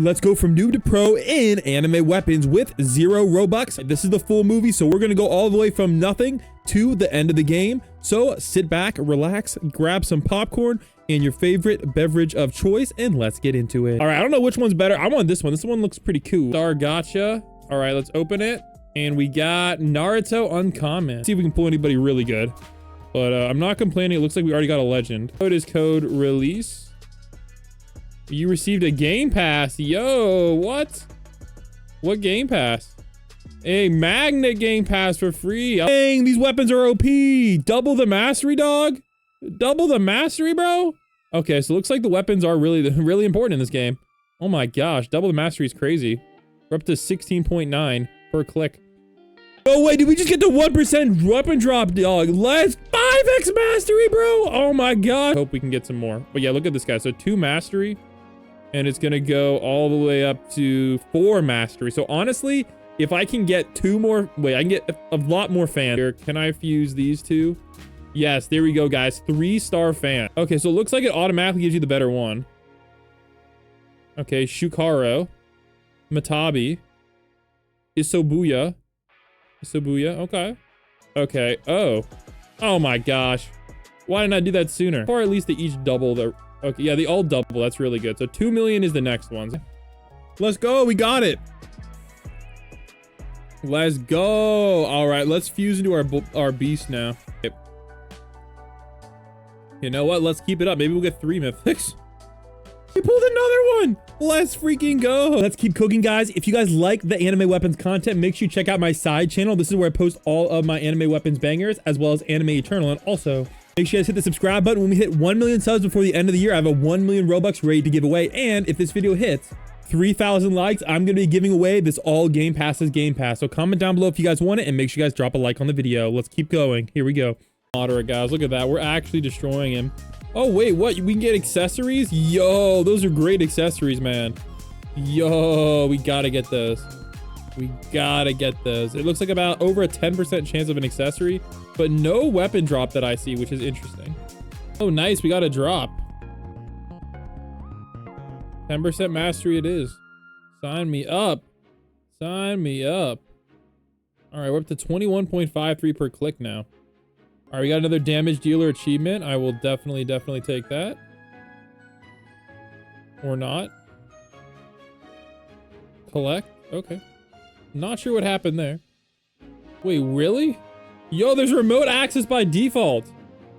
Let's go from noob to pro in anime weapons with Zero Robux. This is the full movie, so we're gonna go all the way from nothing to the end of the game. So sit back, relax, grab some popcorn and your favorite beverage of choice, and let's get into it. All right, I don't know which one's better. I want this one. This one looks pretty cool. Star Gacha. All right, let's open it. And we got Naruto Uncommon. Let's see if we can pull anybody really good. But I'm not complaining. It looks like we already got a legend. Code is code release. You received a game pass. Yo, what? What game pass? A magnet game pass for free. Dang, these weapons are OP. Double the mastery, dog. Double the mastery, bro. Okay, so it looks like the weapons are really important in this game. Oh my gosh, double the mastery is crazy. We're up to 16.9 per click. Oh wait, did we just get the 1% weapon drop, dog? Let's 5x mastery, bro. Oh my god. Hope we can get some more. But yeah, look at this guy. So 2 mastery. And it's gonna go all the way up to 4 mastery. So honestly, if I can get 2 more, wait, I can get a lot more fans. Here, can I fuse these 2? Yes, there we go, guys. 3-star fan. Okay, so it looks like it automatically gives you the better one. Okay, Shukaro, Matabi, Isobuya, okay. Okay, oh my gosh. Why didn't I do that sooner? Or at least they each double the, okay, yeah, they all double. That's really good. So 2 million is the next one. Let's go. We got it. Let's go. All right, let's fuse into our beast now. Yep. You know what? Let's keep it up. Maybe we'll get 3 mythics. We pulled another one. Let's freaking go. Let's keep cooking, guys. If you guys like the anime weapons content, make sure you check out my side channel. This is where I post all of my anime weapons bangers, as well as Anime Eternal. And also, make sure you guys hit the subscribe button. When we hit 1 million subs before the end of the year, I have a 1 million Robux ready to give away. And if this video hits 3,000 likes, I'm going to be giving away this all Game Passes Game Pass. So comment down below if you guys want it, and make sure you guys drop a like on the video. Let's keep going. Here we go. Moderate, guys. Look at that. We're actually destroying him. Oh, wait, what? We can get accessories? Yo, those are great accessories, man. Yo, we got to get those. We got to get those. It looks like about over a 10% chance of an accessory, but no weapon drop that I see, which is interesting. Oh, nice. We got a drop. 10% mastery it is. Sign me up. Sign me up. All right, we're up to 21.53 per click now. All right, we got another damage dealer achievement. I will definitely take that. Or not. Collect. Okay. Not sure what happened there. Wait, really? Yo, there's remote access by default.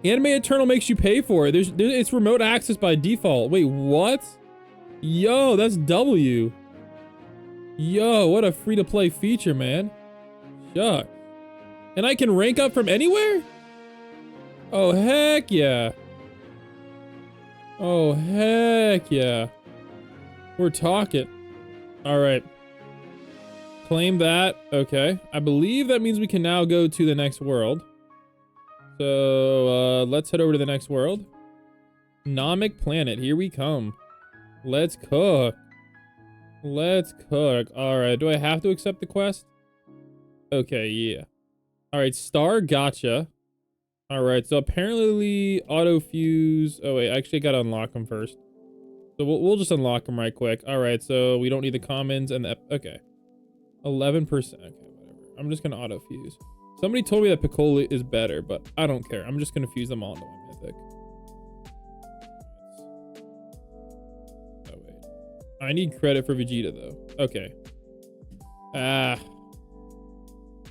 Anime Eternal makes you pay for it. It's remote access by default. Wait, what? Yo, that's W. Yo, what a free-to-play feature, man. Shucks. And I can rank up from anywhere? Oh, heck yeah. Oh, heck yeah. We're talking. All right. Claim that. Okay. I believe that means we can now go to the next world. So, let's head over to the next world. Nomic Planet. Here we come. Let's cook. Let's cook. All right. Do I have to accept the quest? Okay, yeah. All right. Star Gacha. All right, so apparently auto fuse. Oh wait, actually I gotta unlock them first. So we'll just unlock them right quick. All right, so we don't need the commons and the, okay. 11%, okay, whatever. I'm just gonna auto fuse. Somebody told me that Piccolo is better, but I don't care. I'm just gonna fuse them all into my mythic. Oh wait, I need credit for Vegeta though. Okay.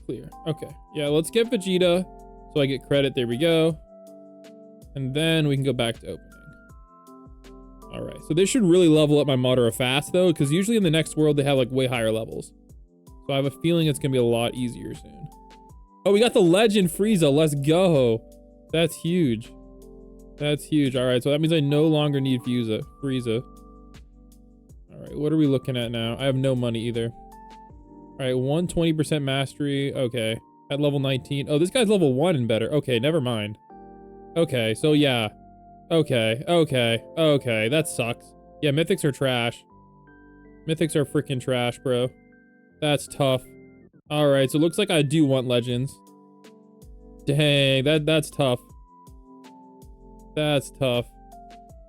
Clear, okay. Yeah, let's get Vegeta. So I get credit. There we go. And then we can go back to opening. All right. So this should really level up my Madara fast though, because usually in the next world they have like way higher levels. So I have a feeling it's going to be a lot easier soon. Oh, we got the legend Frieza. Let's go. That's huge. That's huge. All right. So that means I no longer need Frieza. All right. What are we looking at now? I have no money either. All right. 120% mastery. Okay. At level 19. Oh, this guy's level 1 and better. Okay, never mind. Okay, so yeah. Okay. That sucks. Yeah, mythics are trash. Mythics are freaking trash, bro. That's tough. All right, so it looks like I do want legends. Dang, that's tough. That's tough.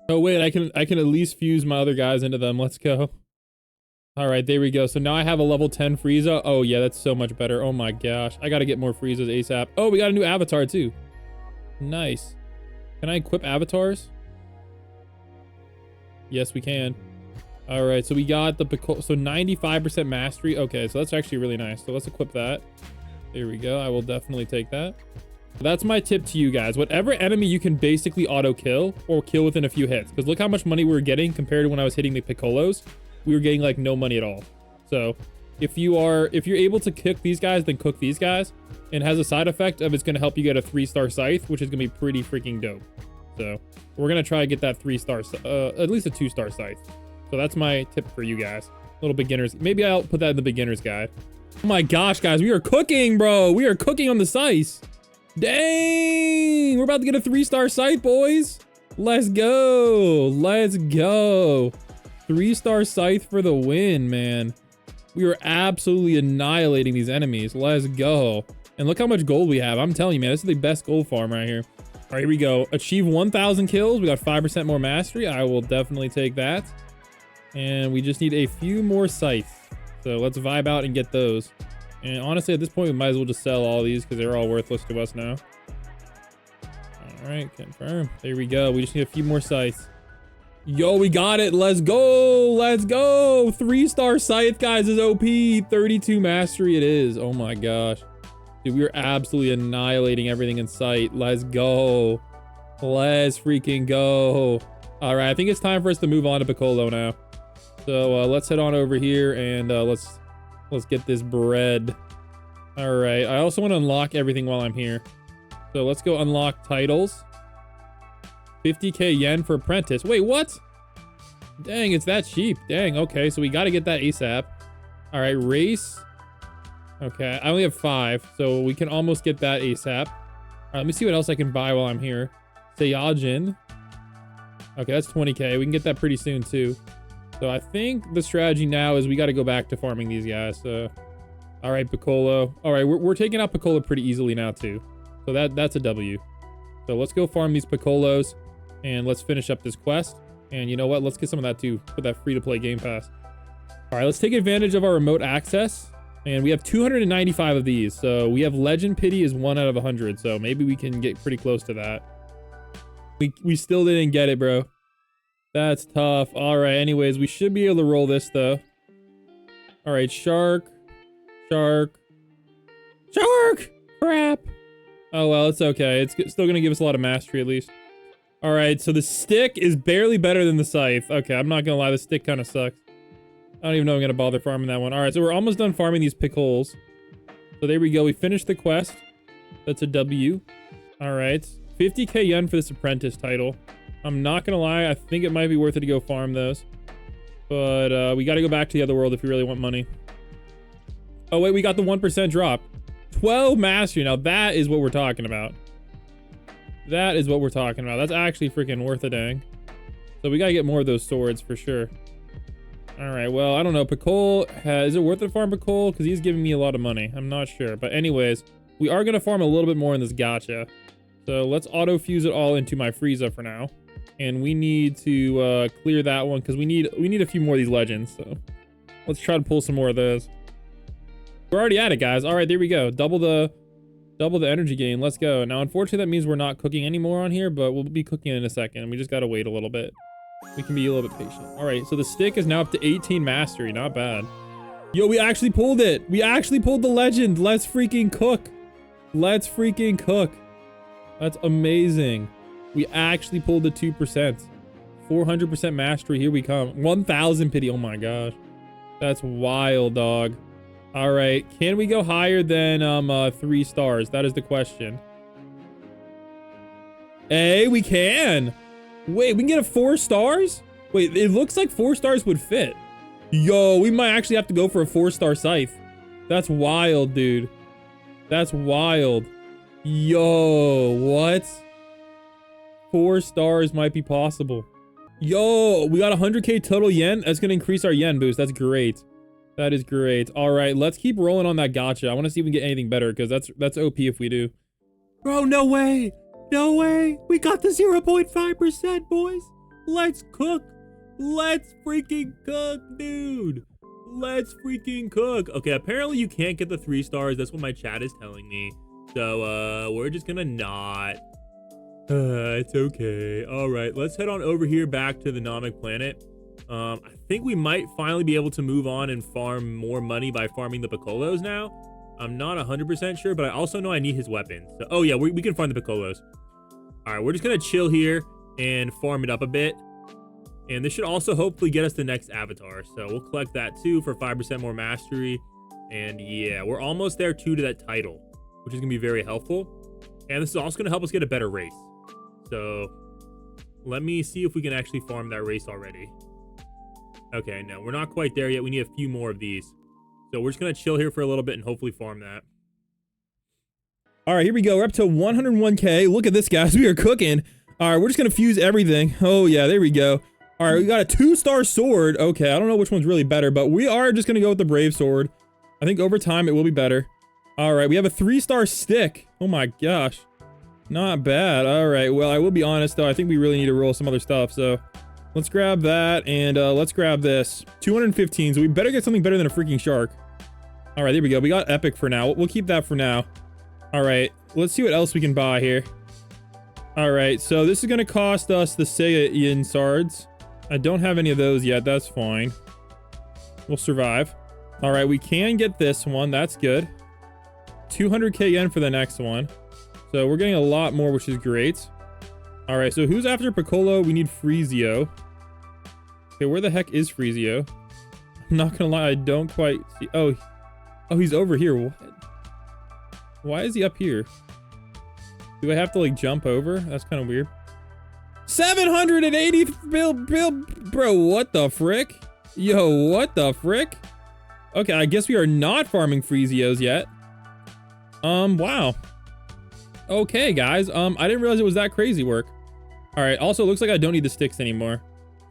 Oh wait, I can at least fuse my other guys into them. Let's go. All right, there we go. So now I have a level 10 Frieza. Oh yeah, that's so much better. Oh my gosh. I got to get more Friezas ASAP. Oh, we got a new avatar too. Nice. Can I equip avatars? Yes, we can. All right, so we got the Piccolo. So 95% mastery. Okay, so that's actually really nice. So let's equip that. There we go. I will definitely take that. That's my tip to you guys. Whatever enemy you can basically auto kill or kill within a few hits. Because look how much money we were getting compared to when I was hitting the Piccolos. We were getting like no money at all. So if you're able to cook these guys, then cook these guys. And it has a side effect of it's going to help you get a 3-star scythe, which is going to be pretty freaking dope. So we're going to try to get that 3-star, at least a 2-star scythe. So that's my tip for you guys. Little beginners. Maybe I'll put that in the beginner's guide. Oh my gosh, guys, we are cooking, bro. We are cooking on the scythe. Dang, we're about to get a 3-star scythe, boys. Let's go. Let's go. 3-star scythe for the win, man. We were absolutely annihilating these enemies. Let's go. And look how much gold we have. I'm telling you, man, this is the best gold farm right here. All right, here we go. Achieve 1,000 kills. We got 5% more mastery. I will definitely take that. And we just need a few more scythes. So let's vibe out and get those. And honestly, at this point, we might as well just sell all these because they're all worthless to us now. All right, confirm. There we go. We just need a few more scythes. Yo, we got it. Let's go. Let's go. 3-star scythe, guys, is OP. 32 mastery it is. Oh my gosh. Dude, we are absolutely annihilating everything in sight. Let's go. Let's freaking go. All right, I think it's time for us to move on to Piccolo now. So let's head on over here and let's get this bread. All right, I also want to unlock everything while I'm here. So let's go unlock titles. 50k yen for apprentice. Wait, what? Dang, it's that cheap. Dang, okay, so we got to get that ASAP. All right, race. Okay, I only have 5, so we can almost get that ASAP. All right, let me see what else I can buy while I'm here. Saiyajin. Okay, that's 20k. We can get that pretty soon too. So I think the strategy now is we got to go back to farming these guys. All right, Piccolo. All right, we're taking out Piccolo pretty easily now too. So that's a W. So let's go farm these Piccolos and let's finish up this quest. And you know what? Let's get some of that too. Put that free to play game pass. All right, let's take advantage of our remote access. And we have 295 of these. So we have Legend Pity is 1 out of 100. So maybe we can get pretty close to that. We still didn't get it, bro. That's tough. All right, anyways, we should be able to roll this though. All right, shark. Crap. Oh, well, it's okay. It's still going to give us a lot of mastery at least. All right, so the stick is barely better than the scythe. Okay, I'm not going to lie. The stick kind of sucks. I don't even know I'm going to bother farming that one. All right, so we're almost done farming these pickles. So there we go. We finished the quest. That's a W. All right. 50k yen for this apprentice title. I'm not going to lie. I think it might be worth it to go farm those. But we got to go back to the other world if we really want money. Oh, wait. We got the 1% drop. 12 mastery. Now, that is what we're talking about. That is what we're talking about. That's actually freaking worth a dang. So we got to get more of those swords for sure. All right. Well, I don't know. Piccolo, is it worth it to farm Piccolo? Because he's giving me a lot of money. I'm not sure. But anyways, we are going to farm a little bit more in this gacha. So let's auto fuse it all into my Frieza for now. And we need to clear that one because we need a few more of these legends. So let's try to pull some more of those. We're already at it, guys. All right, there we go. Double the energy gain. Let's go. Now, unfortunately, that means we're not cooking anymore on here, but we'll be cooking in a second. We just got to wait a little bit. We can be a little bit patient. All right, so the stick is now up to 18 mastery. Not bad. Yo, we actually pulled it. We actually pulled the legend. Let's freaking cook. Let's freaking cook. That's amazing. We actually pulled the 2%. 400% mastery. Here we come. 1,000 pity. Oh my gosh. That's wild, dog. All right. Can we go higher than 3 stars? That is the question. Hey, we can. Wait, we can get a 4 stars? Wait, it looks like 4 stars would fit. Yo, we might actually have to go for a 4-star scythe. That's wild, dude. That's wild. Yo, what? 4 stars might be possible. Yo, we got 100k total yen. That's gonna increase our yen boost. That's great. That is great. All right, let's keep rolling on that gacha. I want to see if we can get anything better because that's OP if we do. Bro, no way. No way. We got the 0.5%, boys. Let's cook. Let's freaking cook, dude. Let's freaking cook. Okay, apparently you can't get the 3 stars. That's what my chat is telling me. So, we're just gonna not. It's okay. All right, let's head on over here back to the Namek planet. I think we might finally be able to move on and farm more money by farming the Piccolos now. I'm not 100% sure, but I also know I need his weapons. So, oh yeah, we can farm the Piccolos. All right, we're just gonna chill here and farm it up a bit. And this should also hopefully get us the next avatar. So we'll collect that too for 5% more mastery. And yeah, we're almost there too to that title, which is gonna be very helpful. And this is also gonna help us get a better race. So let me see if we can actually farm that race already. Okay, no, we're not quite there yet. We need a few more of these. So we're just gonna chill here for a little bit and hopefully farm that. All right, here we go. We're up to 101K. Look at this, guys. We are cooking. All right, we're just gonna fuse everything. Oh yeah, there we go. All right, we got a 2-star sword. Okay, I don't know which one's really better, but we are just gonna go with the brave sword. I think over time it will be better. All right, we have a 3-star stick. Oh my gosh, not bad. All right, well, I will be honest though, I think we really need to roll some other stuff. So let's grab that and let's grab this. 215, so we better get something better than a freaking shark. All right, there we go. We got epic for now. We'll keep that for now. All right, let's see what else we can buy here. All right, so this is gonna cost us the Sega Ian Sards. I don't have any of those yet. That's fine. We'll survive. All right, we can get this one. That's good. 200k yen for the next one. So we're getting a lot more, which is great. All right, so who's after Piccolo? We need Freezio. Okay, where the heck is Freezio? I'm not gonna lie, I don't quite see. Oh, he's over here. What? Why is he up here? Do I have to like jump over? That's kind of weird. 780 bill, bro, what the frick? Yo, what the frick? Okay, I guess we are not farming Freezios yet. Wow. Okay, guys, I didn't realize it was that crazy work. All right, also, it looks like I don't need the sticks anymore.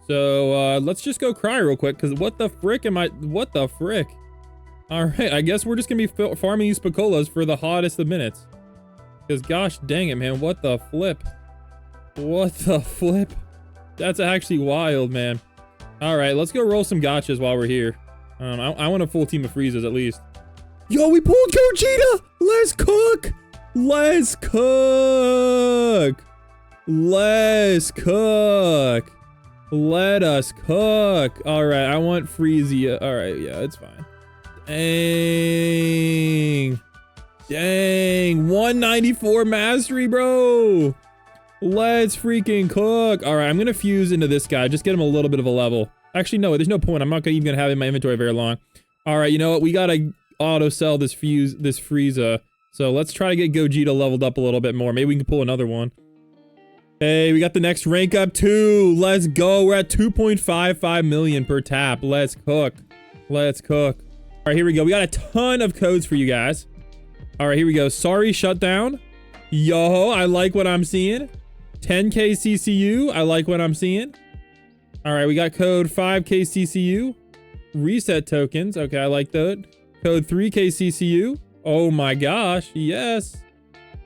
So, let's just go cry real quick, because what the frick am I, what the frick? All right, I guess we're just gonna be farming these Piccolos for the hottest of minutes. Because gosh dang it, man, what the flip? What the flip? That's actually wild, man. All right, let's go roll some gachas while we're here. I want a full team of freezes at least. Yo, we pulled Gogeta! Let's cook! Let's cook! Let's cook! Let us cook! All right, I want Freezia. All right, yeah, it's fine. Dang. Dang, 194 mastery, bro! Let's freaking cook. All right, I'm gonna fuse into this guy. Just get him a little bit of a level. Actually, no, there's no point. I'm not even gonna have it in my inventory very long. All right, you know what? We gotta auto sell this Frieza. So let's try to get Gogeta leveled up a little bit more. Maybe we can pull another one. Hey, we got the next rank up too. Let's go. We're at 2.55 million per tap. Let's cook. Let's cook. All right, here we go. We got a ton of codes for you guys. All right, here we go. Sorry, shutdown. Yo, I like what I'm seeing. 10k CCU, I like what I'm seeing. All right, we got code 5k CCU. Reset tokens, okay, I like that. Code 3k CCU. Oh my gosh, yes.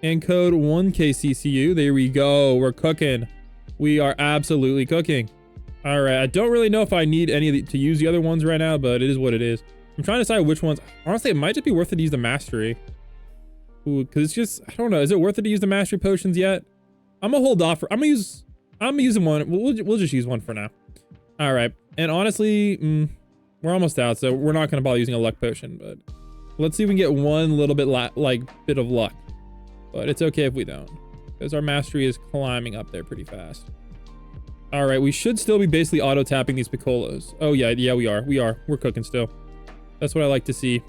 And code 1k CCU, there we go, we're cooking. We are absolutely cooking. All right, I don't really know if I need any to use the other ones right now, but it is what it is. I'm trying to decide which ones. Honestly, it might just be worth it to use the mastery. Ooh, cause it's just, I don't know, is it worth it to use the mastery potions yet? I'm gonna hold off. I'm using one. We'll just use one for now. All right. And honestly, we're almost out, so we're not gonna bother using a luck potion. But let's see if we can get one little bit bit of luck. But it's okay if we don't, because our mastery is climbing up there pretty fast. All right, we should still be basically auto tapping these Piccolos. Oh yeah, we are. We're cooking still. That's what I like to see.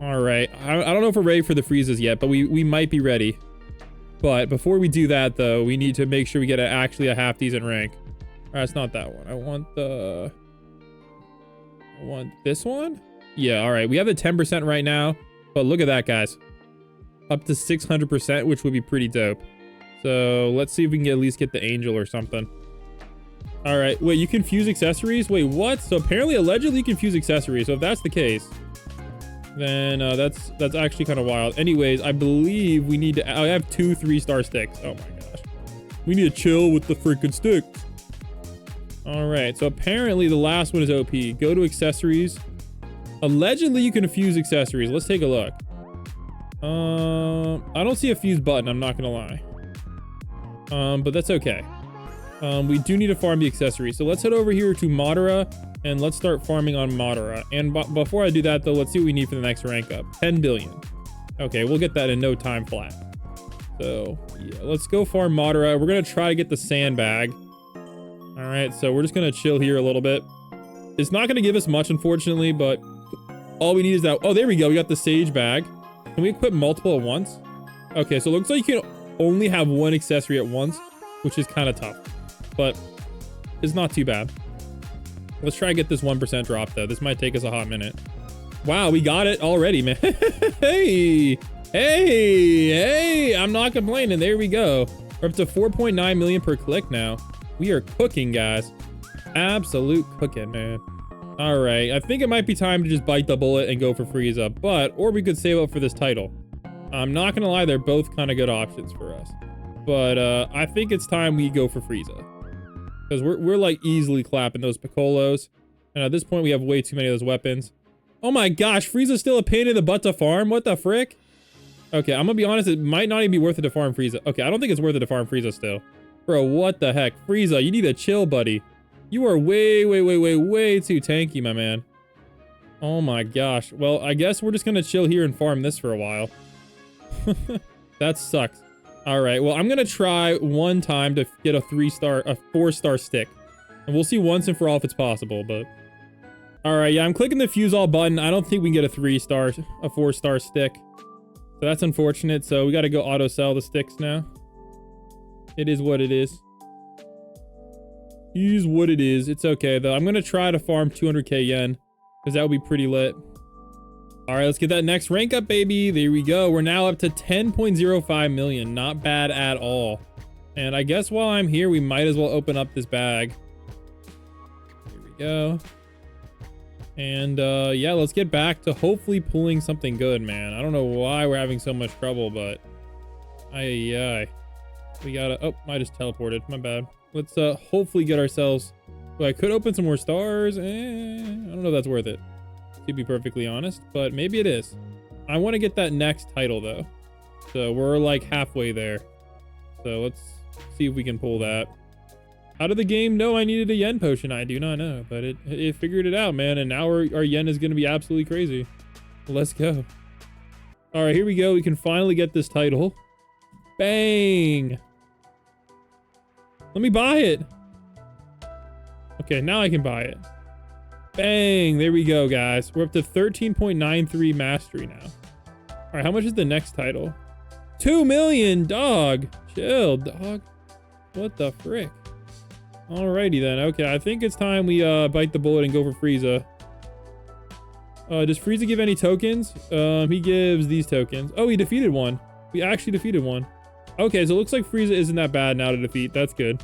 All right. I don't know if we're ready for the freezes yet, but we might be ready. But before we do that, though, we need to make sure we get actually a half decent rank. All right, it's not that one. I want this one. Yeah, all right. We have the 10% right now, but look at that, guys. Up to 600%, which would be pretty dope. So let's see if we can at least get the angel or something. All right. Wait, you can fuse accessories? Wait, what? So apparently, allegedly, you can fuse accessories. So if that's the case, then that's actually kind of wild. Anyways, I believe we need to, I have 2 3-star sticks. Oh my gosh, we need to chill with the freaking sticks. All right, so apparently the last one is OP. Go to accessories. Allegedly, you can fuse accessories. Let's take a look. I don't see a fuse button, I'm not gonna lie. But that's okay. We do need to farm the accessories. So let's head over here to Madara and let's start farming on Madara. And before I do that though, let's see what we need for the next rank up. 10 billion. Okay, we'll get that in no time flat. So yeah, let's go farm Madara. We're gonna try to get the sandbag. All right, so we're just gonna chill here a little bit. It's not gonna give us much, unfortunately, but all we need is that. Oh, there we go. We got the sage bag. Can we equip multiple at once? Okay, so it looks like you can only have one accessory at once, which is kind of tough, but it's not too bad. Let's try and get this 1% drop though. This might take us a hot minute. Wow, we got it already, man. Hey, I'm not complaining. There we go. We're up to 4.9 million per click now. We are cooking, guys. Absolute cooking, man. All right, I think it might be time to just bite the bullet and go for Frieza, or we could save up for this title. I'm not gonna lie, they're both kind of good options for us. But I think it's time we go for Frieza. Because we're like easily clapping those Piccolos. And at this point, we have way too many of those weapons. Oh my gosh, Frieza's still a pain in the butt to farm? What the frick? Okay, I'm gonna be honest, it might not even be worth it to farm Frieza. Okay, I don't think it's worth it to farm Frieza still. Bro, what the heck? Frieza, you need to chill, buddy. You are way too tanky, my man. Oh my gosh. Well, I guess we're just gonna chill here and farm this for a while. That sucks. All right, well, I'm gonna try one time to get a 4-star stick. And we'll see once and for all if it's possible, but... All right, yeah, I'm clicking the fuse all button. I don't think we can get a 4-star stick. So that's unfortunate, so we gotta go auto sell the sticks now. It is what it is. Is what it is. It's okay though. I'm gonna try to farm 200k yen because that would be pretty lit. All right, let's get that next rank up, baby. There we go. We're now up to 10.05 million. Not bad at all. And I guess while I'm here, we might as well open up this bag. Here we go. And yeah, let's get back to hopefully pulling something good, man. I don't know why we're having so much trouble, but we gotta. Oh, I just teleported. My bad. Let's hopefully get ourselves. Well, I could open some more stars. I don't know if that's worth it, to be perfectly honest, but maybe it is. I want to get that next title though, so we're like halfway there. So let's see if we can pull that. How did the game know I needed a yen potion? I do not know, but it figured it out, man. And now our yen is going to be absolutely crazy. Let's go. All right, here we go. We can finally get this title. Bang. Let me buy it. Okay, now I can buy it. Bang. There we go, guys. We're up to 13.93 mastery now. All right, how much is the next title? 2 million, dog. Chill, dog. What the frick? Alrighty then. Okay, I think it's time we bite the bullet and go for Frieza. Does Frieza give any tokens? He gives these tokens. Oh, he defeated one. We actually defeated one. Okay, so it looks like Frieza isn't that bad now to defeat. That's good.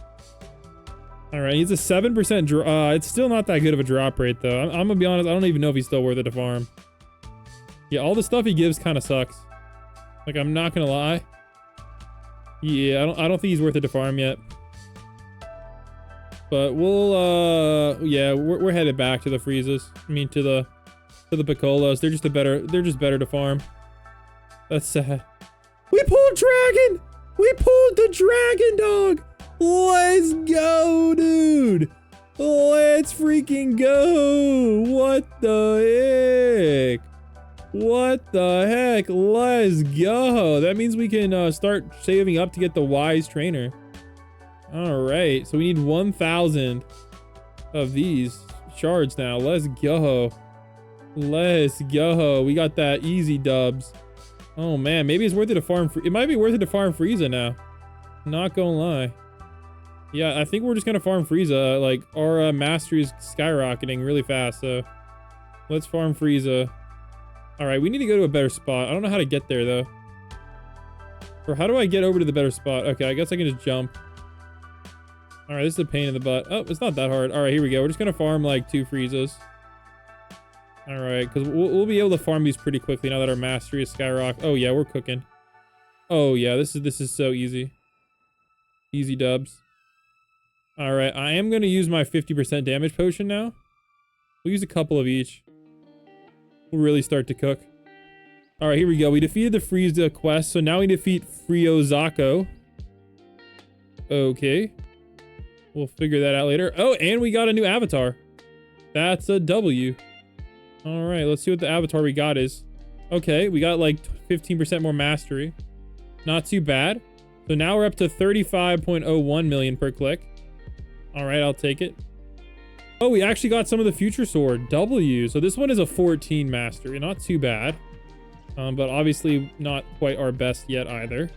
Alright, he's a 7% drop. It's still not that good of a drop rate though. I'm gonna be honest, I don't even know if he's still worth it to farm. Yeah, all the stuff he gives kind of sucks. Like, I'm not gonna lie. Yeah, I don't think he's worth it to farm yet. But we'll yeah, we're headed back to the Friezas. I mean to the Piccolos. They're just better to farm. That's sad. We pulled dragon! We pulled the dragon, dog! Let's go, dude! Let's freaking go! What the heck? What the heck? Let's go! That means we can start saving up to get the wise trainer. All right, so we need 1,000 of these shards now. Let's go. Let's go. We got that easy dubs. Oh man, maybe it's worth it to farm. It might be worth it to farm Frieza now. Not gonna lie. Yeah, I think we're just gonna farm Frieza. Like, our mastery is skyrocketing really fast, so let's farm Frieza. All right, we need to go to a better spot. I don't know how to get there though. Or how do I get over to the better spot? Okay, I guess I can just jump. All right, this is a pain in the butt. Oh, it's not that hard. All right, here we go. We're just gonna farm like 2 Friezas. All right, because we'll be able to farm these pretty quickly now that our mastery is skyrock. Oh yeah, we're cooking. Oh yeah, this is so easy. Easy dubs. All right, I am going to use my 50% damage potion now. We'll use a couple of each. We'll really start to cook. All right, here we go. We defeated the Frieza quest, so now we defeat Friozako. Okay. We'll figure that out later. Oh, and we got a new avatar. That's a W. All right, let's see what the avatar we got is. Okay, we got like 15% more mastery. Not too bad. So now we're up to 35.01 million per click. All right, I'll take it. Oh, we actually got some of the future sword, W. So this one is a 14 mastery, not too bad. But obviously not quite our best yet either.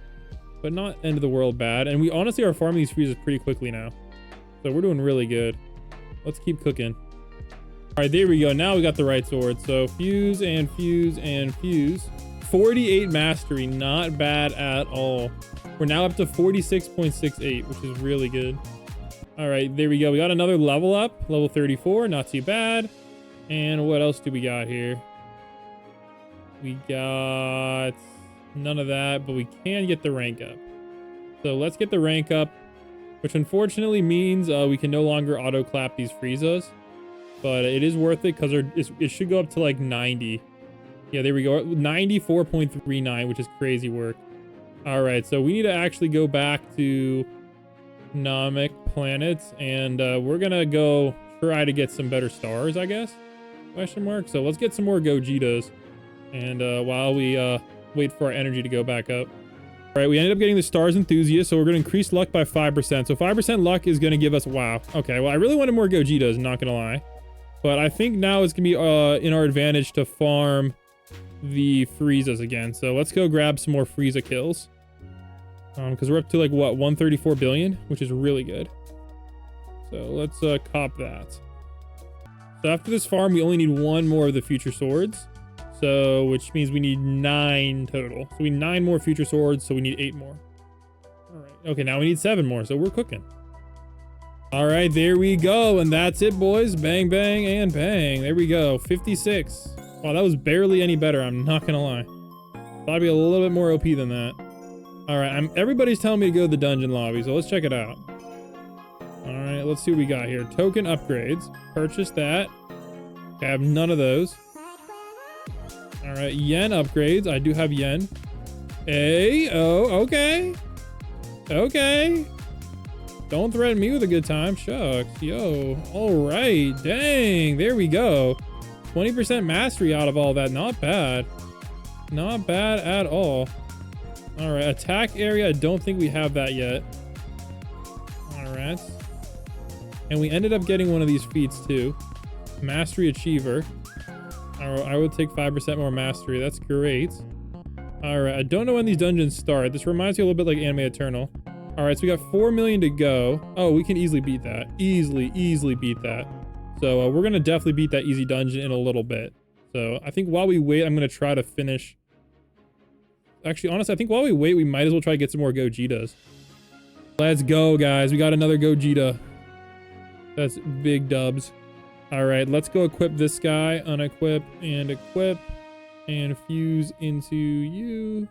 But not end of the world bad. And we honestly are farming these freezes pretty quickly now. So we're doing really good. Let's keep cooking. All right, there we go. Now we got the right sword. So fuse and fuse and fuse. 48 mastery, not bad at all. We're now up to 46.68, which is really good. All right, there we go. We got another level up, level 34, not too bad. And what else do we got here? We got none of that, but we can get the rank up. So let's get the rank up, which unfortunately means we can no longer auto clap these Friezas, but it is worth it because it should go up to like 90. Yeah, there we go. 94.39, which is crazy work. All right, so we need to actually go back to Namek planets, and we're gonna go try to get some better stars, I guess, question mark. So let's get some more Gogetas, and while we wait for our energy to go back up. All right, we ended up getting the stars enthusiast, so we're gonna increase luck by 5%. So 5% luck is gonna give us, wow. Okay, well, I really wanted more Gogetas, not gonna lie, but I think now it's gonna be in our advantage to farm the Friezas again. So let's go grab some more Frieza kills. Because we're up to like what, 134 billion, which is really good. So let's cop that. So after this farm, we only need one more of the future swords. So which means we need 9 total. So we need 9 more future swords, so we need 8 more. All right. Okay, now we need 7 more, so we're cooking. All right, there we go. And that's it, boys. Bang, bang, and bang. There we go. 56. Wow, that was barely any better. I'm not gonna lie. Thought it'd be a little bit more OP than that. All right, everybody's telling me to go to the dungeon lobby, so let's check it out. All right, let's see what we got here. Token upgrades. Purchase that. Okay, I have none of those. All right, yen upgrades. I do have yen. Okay. Okay. Don't threaten me with a good time. Shucks. Yo. All right. Dang. There we go. 20% mastery out of all that. Not bad. Not bad at all. All right, attack area. I don't think we have that yet. All right. And we ended up getting one of these feats too. Mastery Achiever. I would take 5% more mastery. That's great. All right, I don't know when these dungeons start. This reminds me a little bit like Anime Eternal. All right, so we got 4 million to go. Oh, we can easily beat that. Easily beat that. So we're going to definitely beat that easy dungeon in a little bit. So I think while we wait, I'm going to try to finish. Actually, honestly, I think while we wait, we might as well try to get some more Gogetas. Let's go, guys. We got another Gogeta. That's big dubs. All right, let's go equip this guy. Unequip and equip and fuse into you.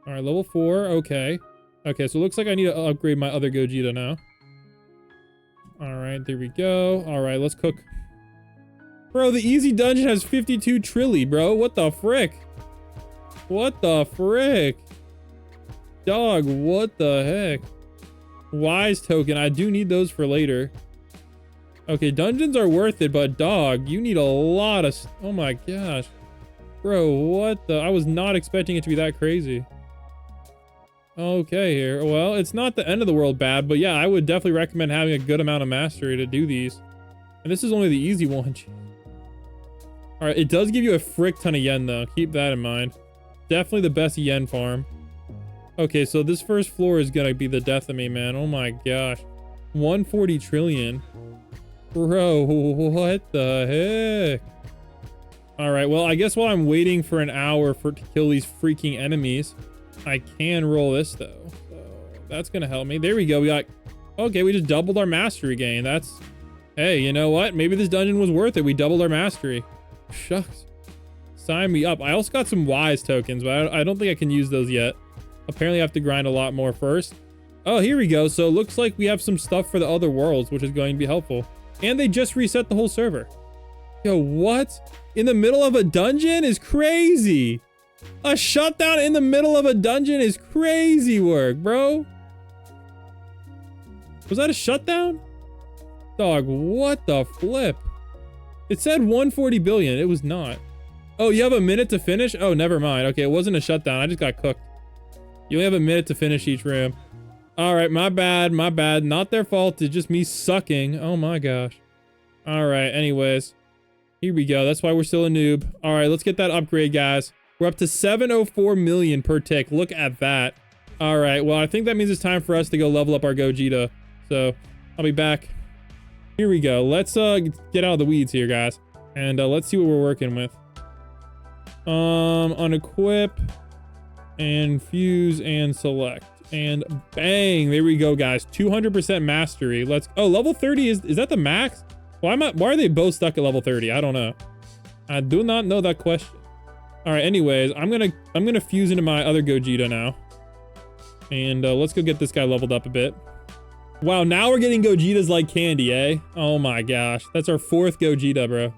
All right, level 4. Okay. Okay, so it looks like I need to upgrade my other Gogeta now. All right, there we go. All right, let's cook. Bro, the easy dungeon has 52 trilly, bro. What the frick? What the frick? Dog, what the heck? Wise token. I do need those for later. Okay, dungeons are worth it, but dog, you need a lot of... Oh my gosh. Bro, what the... I was not expecting it to be that crazy. Okay, here. Well, it's not the end of the world bad, but yeah, I would definitely recommend having a good amount of mastery to do these. And this is only the easy one. All right, it does give you a frick ton of yen, though. Keep that in mind. Definitely the best yen farm. Okay, so this first floor is gonna be the death of me, man. Oh my gosh. 140 trillion. Bro, what the heck? All right, well, I guess while I'm waiting for an hour to kill these freaking enemies, I can roll this, though. So that's gonna help me. There we go. We got... Okay, we just doubled our mastery gain. That's... Hey, you know what? Maybe this dungeon was worth it. We doubled our mastery. Shucks. Sign me up. I also got some wise tokens, but I don't think I can use those yet. Apparently I have to grind a lot more first. Oh, here we go. So it looks like we have some stuff for the other worlds, which is going to be helpful. And they just reset the whole server. Yo, what? In the middle of a dungeon is crazy. A shutdown in the middle of a dungeon is crazy work, bro. Was that a shutdown? Dog, what the flip? It said 140 billion. It was not. Oh, you have a minute to finish? Oh, never mind. Okay, it wasn't a shutdown. I just got cooked. You only have a minute to finish each room. All right, my bad, my bad. Not their fault. It's just me sucking. Oh my gosh. All right, anyways. Here we go. That's why we're still a noob. All right, let's get that upgrade, guys. We're up to 704 million per tick. Look at that. All right, well, I think that means it's time for us to go level up our Gogeta. So I'll be back. Here we go. Let's get out of the weeds here, guys. And let's see what we're working with. Unequip and fuse and select. And bang, there we go, guys. 200% mastery. Let's, oh, level 30 is that the max? Why are they both stuck at level 30? I don't know. I do not know that question. All right, anyways, I'm gonna fuse into my other Gogeta now. And let's go get this guy leveled up a bit. Wow, now we're getting Gogetas like candy, eh? Oh my gosh, that's our 4th Gogeta, bro.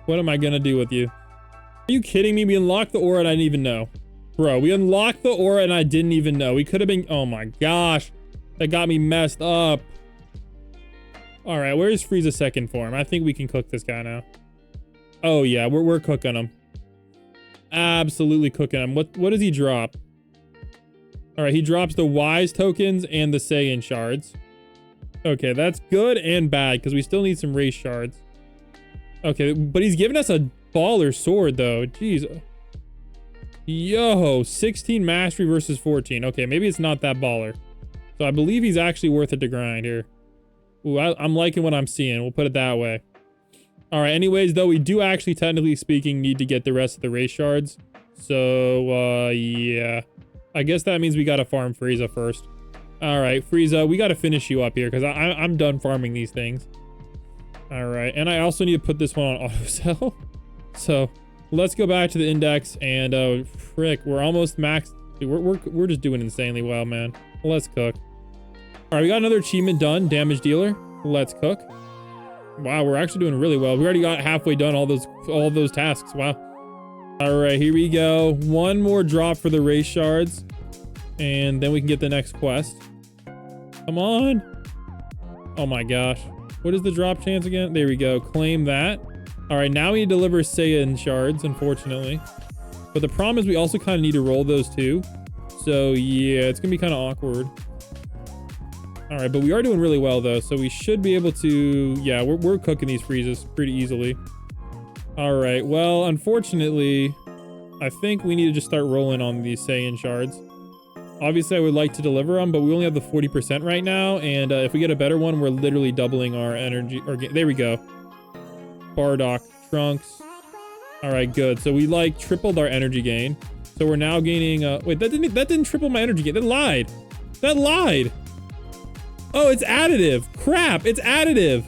What am I gonna do with you? Are you kidding me? We unlocked the aura and I didn't even know. Bro, we unlocked the aura and I didn't even know. We could have been, oh my gosh. That got me messed up. All right, where's Frieza's second form? I think we can cook this guy now. Oh yeah, we're cooking him. Absolutely cooking him. What does he drop? All right, he drops the Wise tokens and the Saiyan shards. Okay, that's good and bad because we still need some race shards. Okay, but he's giving us a baller sword though. Jeez. Yo, 16 mastery versus 14. Okay, maybe it's not that baller. So I believe he's actually worth it to grind here. Ooh, I'm liking what I'm seeing. We'll put it that way. All right, anyways, though, we do actually, technically speaking, need to get the rest of the race shards. So, yeah. I guess that means we gotta farm Frieza first. All right, Frieza, we gotta finish you up here because I'm done farming these things. All right, and I also need to put this one on auto sell. So let's go back to the index and frick, we're almost maxed. We're just doing insanely well, man. Let's cook. All right, we got another achievement done, damage dealer. Let's cook. Wow, we're actually doing really well. We already got halfway done all those tasks. Wow. All right, here we go. One more drop for the race shards, and then we can get the next quest. Come on. Oh my gosh. What is the drop chance again? There we go. Claim that. All right, now we need to deliver Saiyan shards, unfortunately. But the problem is we also kind of need to roll those too. So yeah, it's gonna be kind of awkward. All right, but we are doing really well though, so we should be able to, yeah, we're cooking these Friezas pretty easily. All right, well, unfortunately, I think we need to just start rolling on these Saiyan shards. Obviously, I would like to deliver them, but we only have the 40% right now, and if we get a better one, we're literally doubling our energy. There we go. Bardock, Trunks. All right, good. So we like tripled our energy gain. So we're now gaining. Wait, that didn't triple my energy gain. That lied. That lied. Oh, it's additive. Crap, it's additive.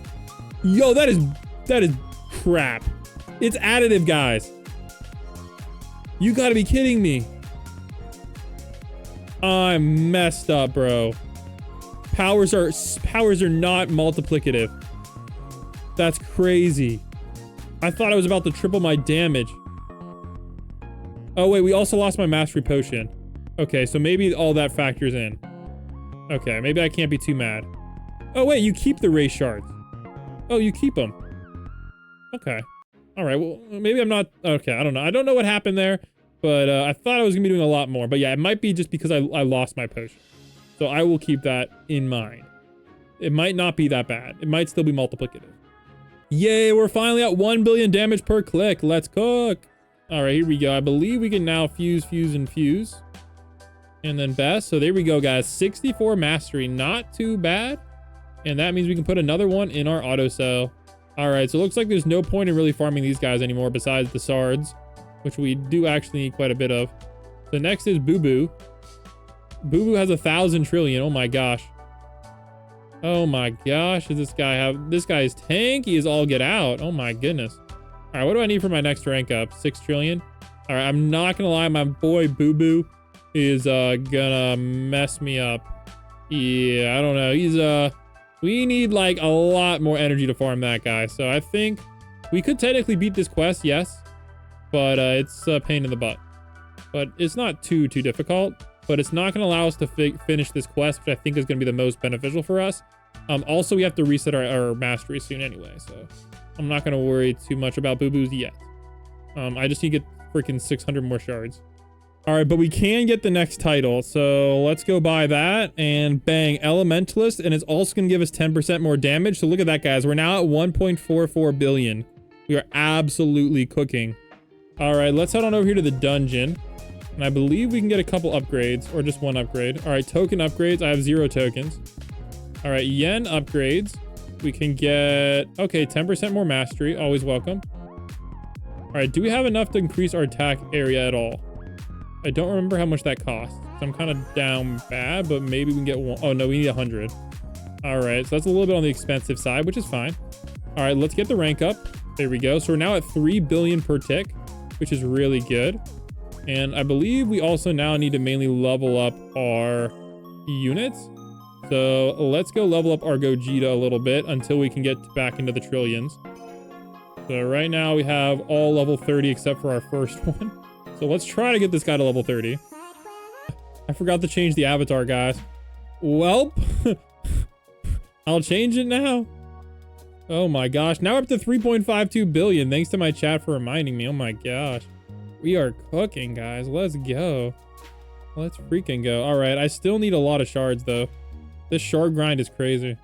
Yo, that is crap. It's additive, guys. You gotta be kidding me. I'm messed up, bro. Powers are not multiplicative. That's crazy. I thought I was about to triple my damage. Oh wait, we also lost my mastery potion. Okay, so maybe all that factors in. Okay, maybe I can't be too mad. Oh wait, you keep the race shards. Oh, you keep them. Okay. All right, well, maybe I'm not, okay, I don't know. I don't know what happened there, but I thought I was gonna be doing a lot more. But yeah, it might be just because I lost my potion. So I will keep that in mind. It might not be that bad. It might still be multiplicative. Yay, we're finally at 1 billion damage per click. Let's cook. All right, here we go. I believe we can now fuse, and fuse. And then best. So there we go, guys. 64 mastery, not too bad. And that means we can put another one in our auto cell. All right, so it looks like there's no point in really farming these guys anymore besides the shards, which we do actually need quite a bit of. So next is Boo Boo. Boo Boo has 1,000 trillion. Oh my gosh. Oh my gosh, does this guy have, this guy is tanky as all get out. Oh my goodness. All right, what do I need for my next rank up? 6 trillion. All right, I'm not gonna lie, my boy Boo Boo is gonna mess me up. Yeah, I don't know. He's, we need like a lot more energy to farm that guy. So I think we could technically beat this quest, yes. But it's a pain in the butt. But it's not too difficult. But it's not going to allow us to finish this quest, which I think is going to be the most beneficial for us. Also, we have to reset our mastery soon anyway. So I'm not going to worry too much about boo-boos yet. I just need to get freaking 600 more shards. All right, but we can get the next title. So let's go buy that and bang, Elementalist. And it's also going to give us 10% more damage. So look at that, guys. We're now at 1.44 billion. We are absolutely cooking. All right, let's head on over here to the dungeon. And I believe we can get a couple upgrades or just one upgrade. All right, token upgrades. I have 0 tokens. All right, yen upgrades. We can get, okay, 10% more mastery. Always welcome. All right, do we have enough to increase our attack area at all? I don't remember how much that costs. So I'm kind of down bad, but maybe we can get one. Oh, no, we need 100. All right, so that's a little bit on the expensive side, which is fine. All right, let's get the rank up. There we go. So we're now at 3 billion per tick, which is really good. And I believe we also now need to mainly level up our units. So let's go level up our Gogeta a little bit until we can get back into the trillions. So right now we have all level 30 except for our first one. So let's try to get this guy to level 30. I forgot to change the avatar, guys. Welp. I'll change it now. Oh my gosh. Now we're up to 3.52 billion. Thanks to my chat for reminding me. Oh my gosh. We are cooking, guys. Let's go. Let's freaking go. All right. I still need a lot of shards, though. This shard grind is crazy.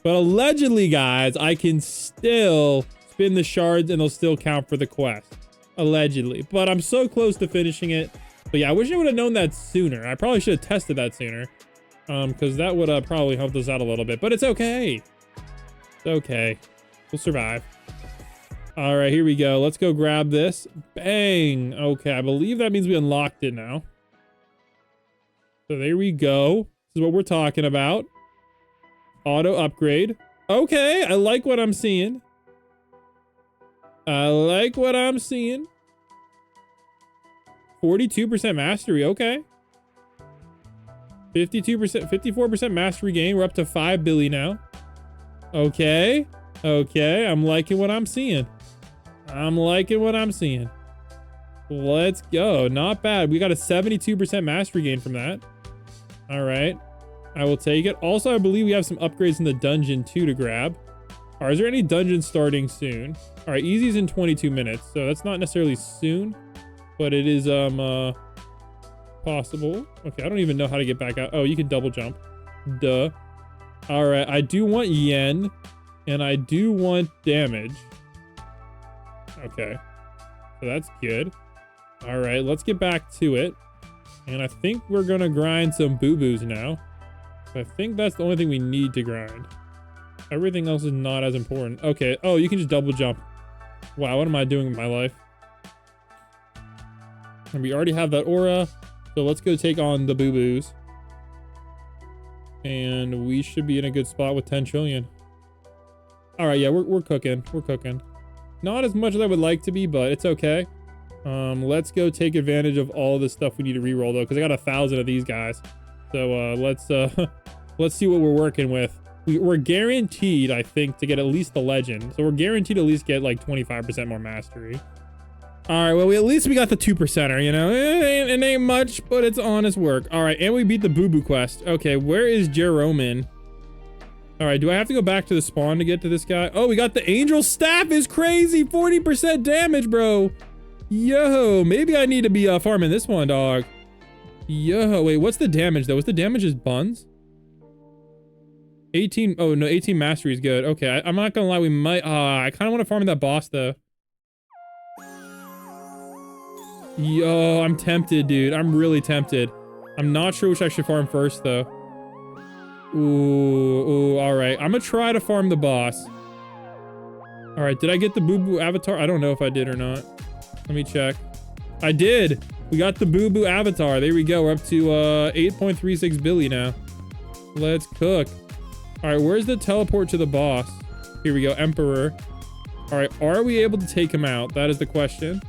But allegedly, guys, I can still spin the shards and they'll still count for the quest. Allegedly. But I'm so close to finishing it. But yeah, I wish I would have known that sooner. I probably should have tested that sooner. Because that would have probably helped us out a little bit. But it's okay. It's okay. We'll survive. All right, here we go. Let's go grab this. Bang. Okay, I believe that means we unlocked it now. So there we go. This is what we're talking about. Auto upgrade. Okay, I like what I'm seeing. I like what I'm seeing. 42% mastery. Okay. 52%, 54% mastery gain. We're up to 5 billion now. Okay. Okay. I'm liking what I'm seeing. I'm liking what I'm seeing. Let's go. Not bad. We got a 72% mastery gain from that. All right. I will take it. Also, I believe we have some upgrades in the dungeon too to grab. All right, is there any dungeon starting soon? All right, easy's in 22 minutes, so that's not necessarily soon, but it is possible. Okay, I don't even know how to get back out. Oh, you can double jump. Duh. All right, I do want yen, and I do want damage. Okay, so that's good. All right, let's get back to it. And I think we're gonna grind some boo-boos now. I think that's the only thing we need to grind. Everything else is not as important. Okay. Oh, you can just double jump. Wow, what am I doing with my life? And we already have that aura. So let's go take on the boo-boos. And we should be in a good spot with 10 trillion. All right, yeah, we're cooking. We're cooking. Not as much as I would like to be, but it's okay. Let's go take advantage of all the stuff we need to reroll though, because I got 1,000 of these guys. So let's see what we're working with. We're guaranteed, I think, to get at least the legend. So we're guaranteed to at least get like 25% more mastery. All right, well, at least we got the 2%er, you know? It ain't much, but it's honest work. All right, and we beat the boo-boo quest. Okay, where is Jeromin? All right, do I have to go back to the spawn to get to this guy? Oh, we got the angel staff is crazy. 40% damage, bro. Yo, maybe I need to be farming this one, dog. Yo, wait, what's the damage, though? What's the damage is buns? 18, oh, no, 18 mastery is good. Okay, I'm not gonna lie, we might, I kind of want to farm that boss, though. Yo, I'm tempted, dude. I'm really tempted. I'm not sure which I should farm first, though. Ooh, all right. I'm gonna try to farm the boss. All right, did I get the boo-boo avatar? I don't know if I did or not. Let me check. I did. We got the boo-boo avatar. There we go. We're up to 8.36 billion now. Let's cook. All right, where's the teleport to the boss? Here we go, Emperor. All right, are we able to take him out? That is the question.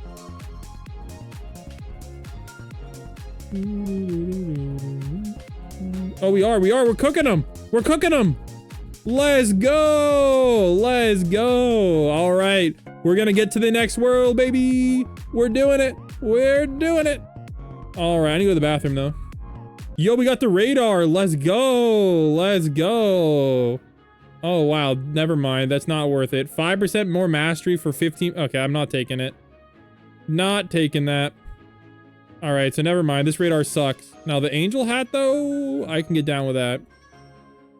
Oh, we are. We're cooking them. We're cooking them. Let's go. Let's go. All right. We're going to get to the next world, baby. We're doing it. We're doing it. All right. I need to go to the bathroom, though. Yo, we got the radar. Let's go. Let's go. Oh, wow. Never mind. That's not worth it. 5% more mastery for 15. Okay, I'm not taking it. Not taking that. All right, so never mind. This radar sucks. Now, the angel hat, though, I can get down with that.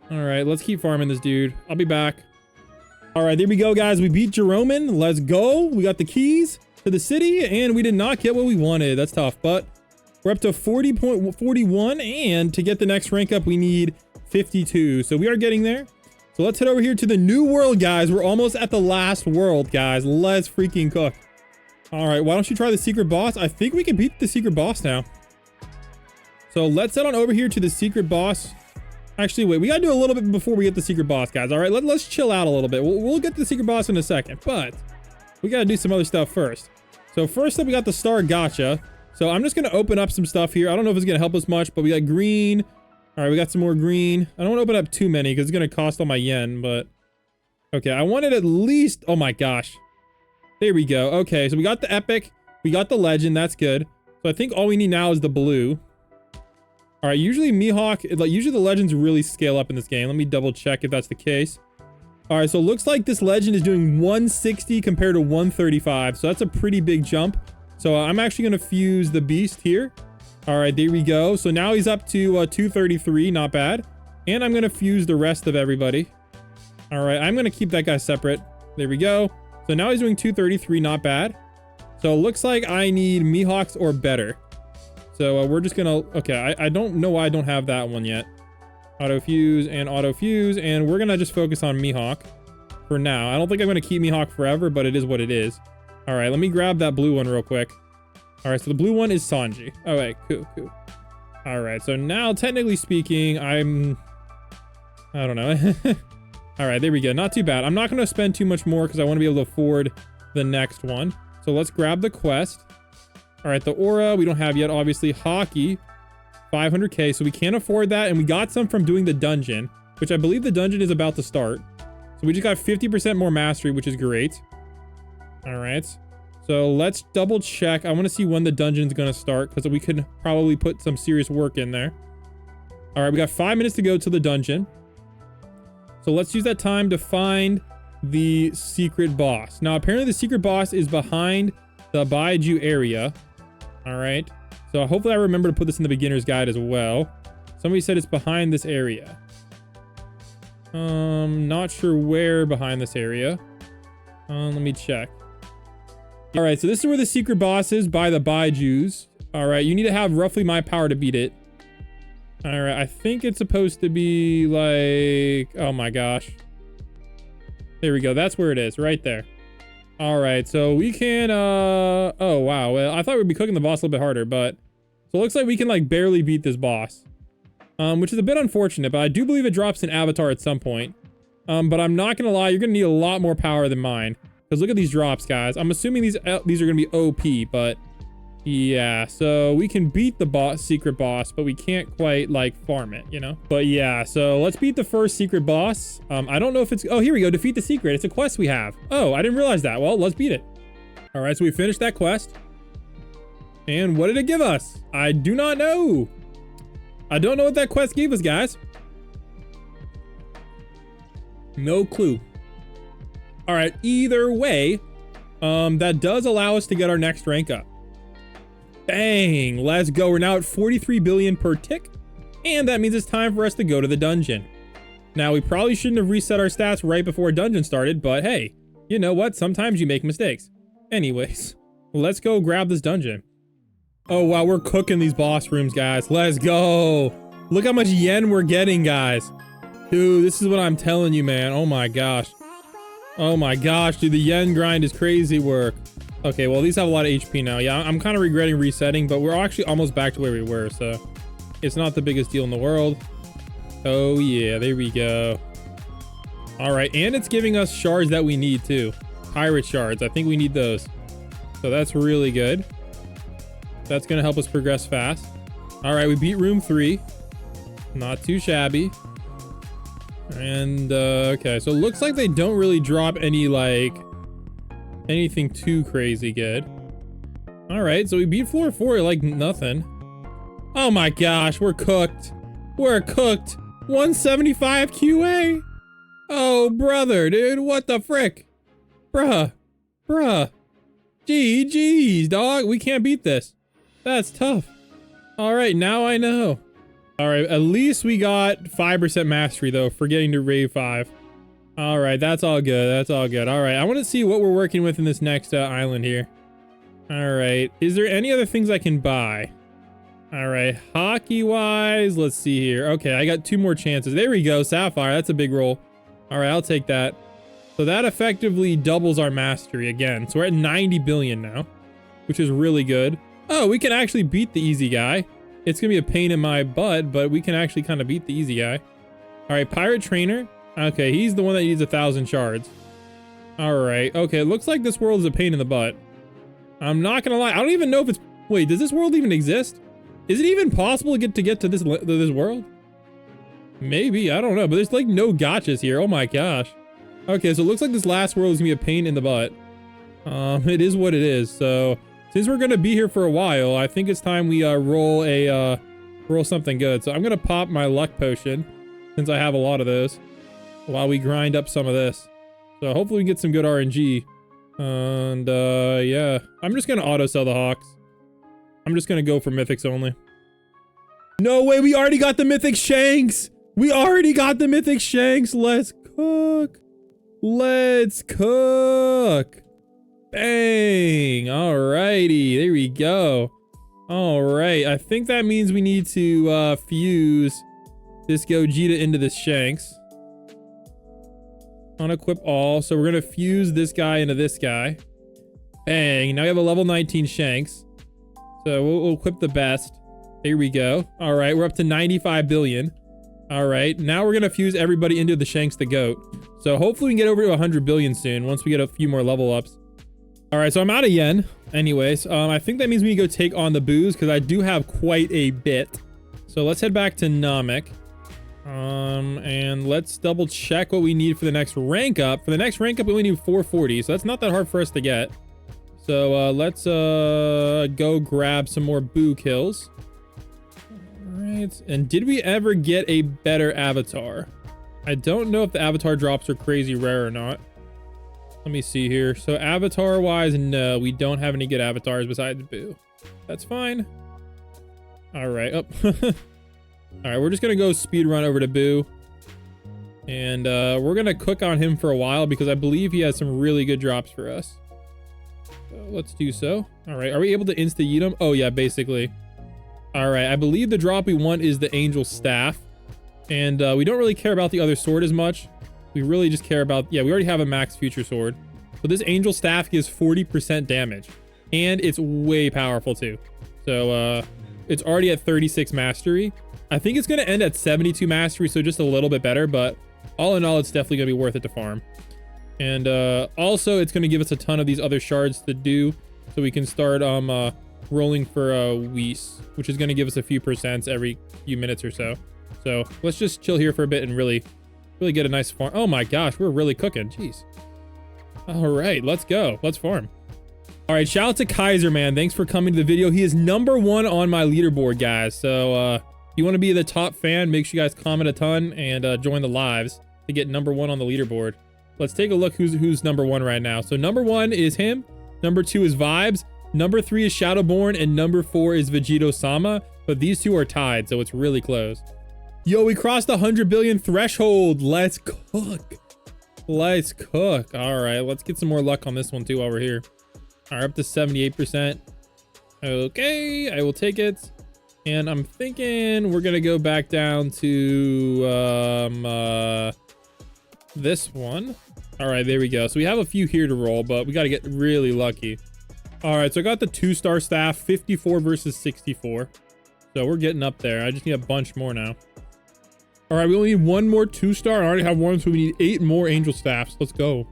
All right, let's keep farming this dude. I'll be back. All right, there we go, guys. We beat Jeromin. Let's go. We got the keys to the city, and we did not get what we wanted. That's tough, but we're up to 40.41, and to get the next rank up, we need 52. So we are getting there. So let's head over here to the new world, guys. We're almost at the last world, guys. Let's freaking cook. All right, why don't you try the secret boss? I think we can beat the secret boss now. So let's head on over here to the secret boss. Actually, wait, we gotta do a little bit before we get the secret boss, guys. All right, let's chill out a little bit. We'll get to the secret boss in a second, but we gotta do some other stuff first. So first up, we got the star gotcha. So I'm just gonna open up some stuff here. I don't know if it's gonna help us much, but we got green. All right, we got some more green. I don't want to open up too many because it's going to cost all my yen, but okay, I wanted at least, oh my gosh. There we go. Okay, so we got the epic, we got the legend, that's good. So I think all we need now is the blue. All right, usually Mihawk, usually the legends really scale up in this game. Let me double check if that's the case. All right, so it looks like this legend is doing 160 compared to 135. So that's a pretty big jump. So I'm actually going to fuse the beast here. All right, there we go. So now he's up to 233, not bad. And I'm going to fuse the rest of everybody. All right, I'm going to keep that guy separate. There we go. So now he's doing 233, not bad. So it looks like I need Mihawks or better. So we're just going to, okay, I don't know why I don't have that one yet. Auto fuse, and we're going to just focus on Mihawk for now. I don't think I'm going to keep Mihawk forever, but it is what it is. All right, let me grab that blue one real quick. All right, so the blue one is Sanji. All right, cool. All right, so now technically speaking, I don't know. All right, there we go. Not too bad. I'm not going to spend too much more because I want to be able to afford the next one. So let's grab the quest. All right, the aura we don't have yet, obviously. Hockey, 500k, so we can't afford that. And we got some from doing the dungeon, which I believe the dungeon is about to start. So we just got 50% more mastery, which is great. All right. So let's double check. I want to see when the dungeon's going to start because we could probably put some serious work in there. All right, we got 5 minutes to go to the dungeon. So let's use that time to find the secret boss. Now, apparently the secret boss is behind the Baiju area. All right. So hopefully I remember to put this in the beginner's guide as well. Somebody said it's behind this area. Not sure where behind this area. Let me check. All right, so this is where the secret boss is by the Baijus. All right, you need to have roughly my power to beat it. All right, I think it's supposed to be like, oh my gosh. There we go. That's where it is, right there. All right, so we can, oh wow. Well, I thought we'd be cooking the boss a little bit harder, but so it looks like we can like barely beat this boss, which is a bit unfortunate, but I do believe it drops an avatar at some point. But I'm not gonna lie, you're gonna need a lot more power than mine. Because look at these drops, guys. I'm assuming these are going to be OP, but yeah. So we can beat the secret boss, but we can't quite, like, farm it, you know? But yeah, so let's beat the first secret boss. I don't know if it's... Oh, here we go. Defeat the secret. It's a quest we have. Oh, I didn't realize that. Well, let's beat it. All right, so we finished that quest. And what did it give us? I do not know. I don't know what that quest gave us, guys. No clue. All right, either way, that does allow us to get our next rank up. Bang, let's go. We're now at 43 billion per tick, and that means it's time for us to go to the dungeon. Now, we probably shouldn't have reset our stats right before dungeon started, but hey, you know what? Sometimes you make mistakes. Anyways, let's go grab this dungeon. Oh, wow, we're cooking these boss rooms, guys. Let's go. Look how much yen we're getting, guys. Dude, this is what I'm telling you, man. Oh my gosh. Oh my gosh, dude, the yen grind is crazy work. Okay, well, these have a lot of HP now. Yeah, I'm kind of regretting resetting, but we're actually almost back to where we were, so it's not the biggest deal in the world. Oh yeah, there we go. All right, and it's giving us shards that we need too. Pirate shards, I think we need those. So that's really good. That's gonna help us progress fast. All right, we beat room 3. Not too shabby. And, okay. So it looks like they don't really drop any, like, anything too crazy good. All right. So we beat floor 4 like nothing. Oh my gosh. We're cooked. We're cooked. 175 QA. Oh, brother, dude. What the frick? Bruh. GG's, dog. We can't beat this. That's tough. All right, now I know. All right, at least we got 5% mastery, though, for getting to Rave 5. All right, that's all good. That's all good. All right, I want to see what we're working with in this next island here. All right, is there any other things I can buy? All right, hockey-wise, let's see here. Okay, I got 2 more chances. There we go, Sapphire. That's a big roll. All right, I'll take that. So that effectively doubles our mastery again. So we're at 90 billion now, which is really good. Oh, we can actually beat the easy guy. It's gonna be a pain in my butt, but we can actually kind of beat the easy guy. All right, pirate trainer. Okay, he's the one that needs 1,000 shards. All right, okay, it looks like this world is a pain in the butt. I'm not gonna lie, I don't even know if it's, wait, does this world even exist? Is it even possible to get to this world? Maybe, I don't know, but there's like no gotchas here. Oh my gosh. Okay, so it looks like this last world is gonna be a pain in the butt. It is what it is. So since we're gonna be here for a while, I think it's time we roll something good. So I'm gonna pop my luck potion since I have a lot of those while we grind up some of this. So hopefully we can get some good RNG. And yeah, I'm just gonna auto sell the Hawks. I'm just gonna go for mythics only. No way, we already got the mythic Shanks. We already got the mythic Shanks. Let's cook. Let's cook. Bang. Alrighty, there we go. All right, I think that means we need to fuse this Gogeta into this Shanks. Unequip all. So we're gonna fuse this guy into this guy. Bang. Now we have a level 19 Shanks. So we'll equip the best. There we go. All right, we're up to 95 billion. All right, now we're gonna fuse everybody into the Shanks the Goat. So hopefully we can get over to 100 billion soon once we get a few more level ups. All right, so I'm out of yen. Anyways, I think that means we go take on the Boos because I do have quite a bit. So let's head back to Namek. And let's double check what we need for the next rank up. For the next rank up, we only need 440, so that's not that hard for us to get. So let's go grab some more Boo kills. All right, and did we ever get a better avatar? I don't know if the avatar drops are crazy rare or not. Let me see here. So avatar wise, no, we don't have any good avatars besides Boo. That's fine. All right. Oh. All right, we're just gonna go speed run over to Boo. And we're gonna cook on him for a while because I believe he has some really good drops for us. So let's do so. All right, are we able to insta-yeet him? Oh yeah, basically. All right, I believe the drop we want is the Angel Staff. And we don't really care about the other sword as much. We really just care about, yeah, we already have a max future sword. So this Angel Staff gives 40% damage. And it's way powerful too. So it's already at 36 mastery. I think it's gonna end at 72 mastery, so just a little bit better, but all in all, it's definitely gonna be worth it to farm. And also, it's gonna give us a ton of these other shards to do, so we can start rolling for Whis, which is gonna give us a few percents every few minutes or so. So let's just chill here for a bit and really get a nice farm. Oh my gosh, we're really cooking. Jeez. All right, let's go. Let's farm. All right, shout out to Kaiser, man. Thanks for coming to the video. He is #1 on my leaderboard, guys. So if you want to be the top fan, make sure you guys comment a ton and join the lives to get #1 on the leaderboard. Let's take a look who's #1 right now. So #1 is him. #2 is Vibes. #3 is Shadowborn, and #4 is Vegito-sama. But these two are tied, so it's really close. Yo, we crossed the 100 billion threshold. Let's cook. Let's cook. All right, let's get some more luck on this one too while we're here. All right, up to 78%. Okay, I will take it. And I'm thinking we're gonna go back down to this one. All right, there we go. So we have a few here to roll, but we got to get really lucky. All right, so I got the 2-star staff, 54 versus 64. So we're getting up there. I just need a bunch more now. All right, we only need one more 2-star. I already have one, so we need 8 more angel staffs. Let's go.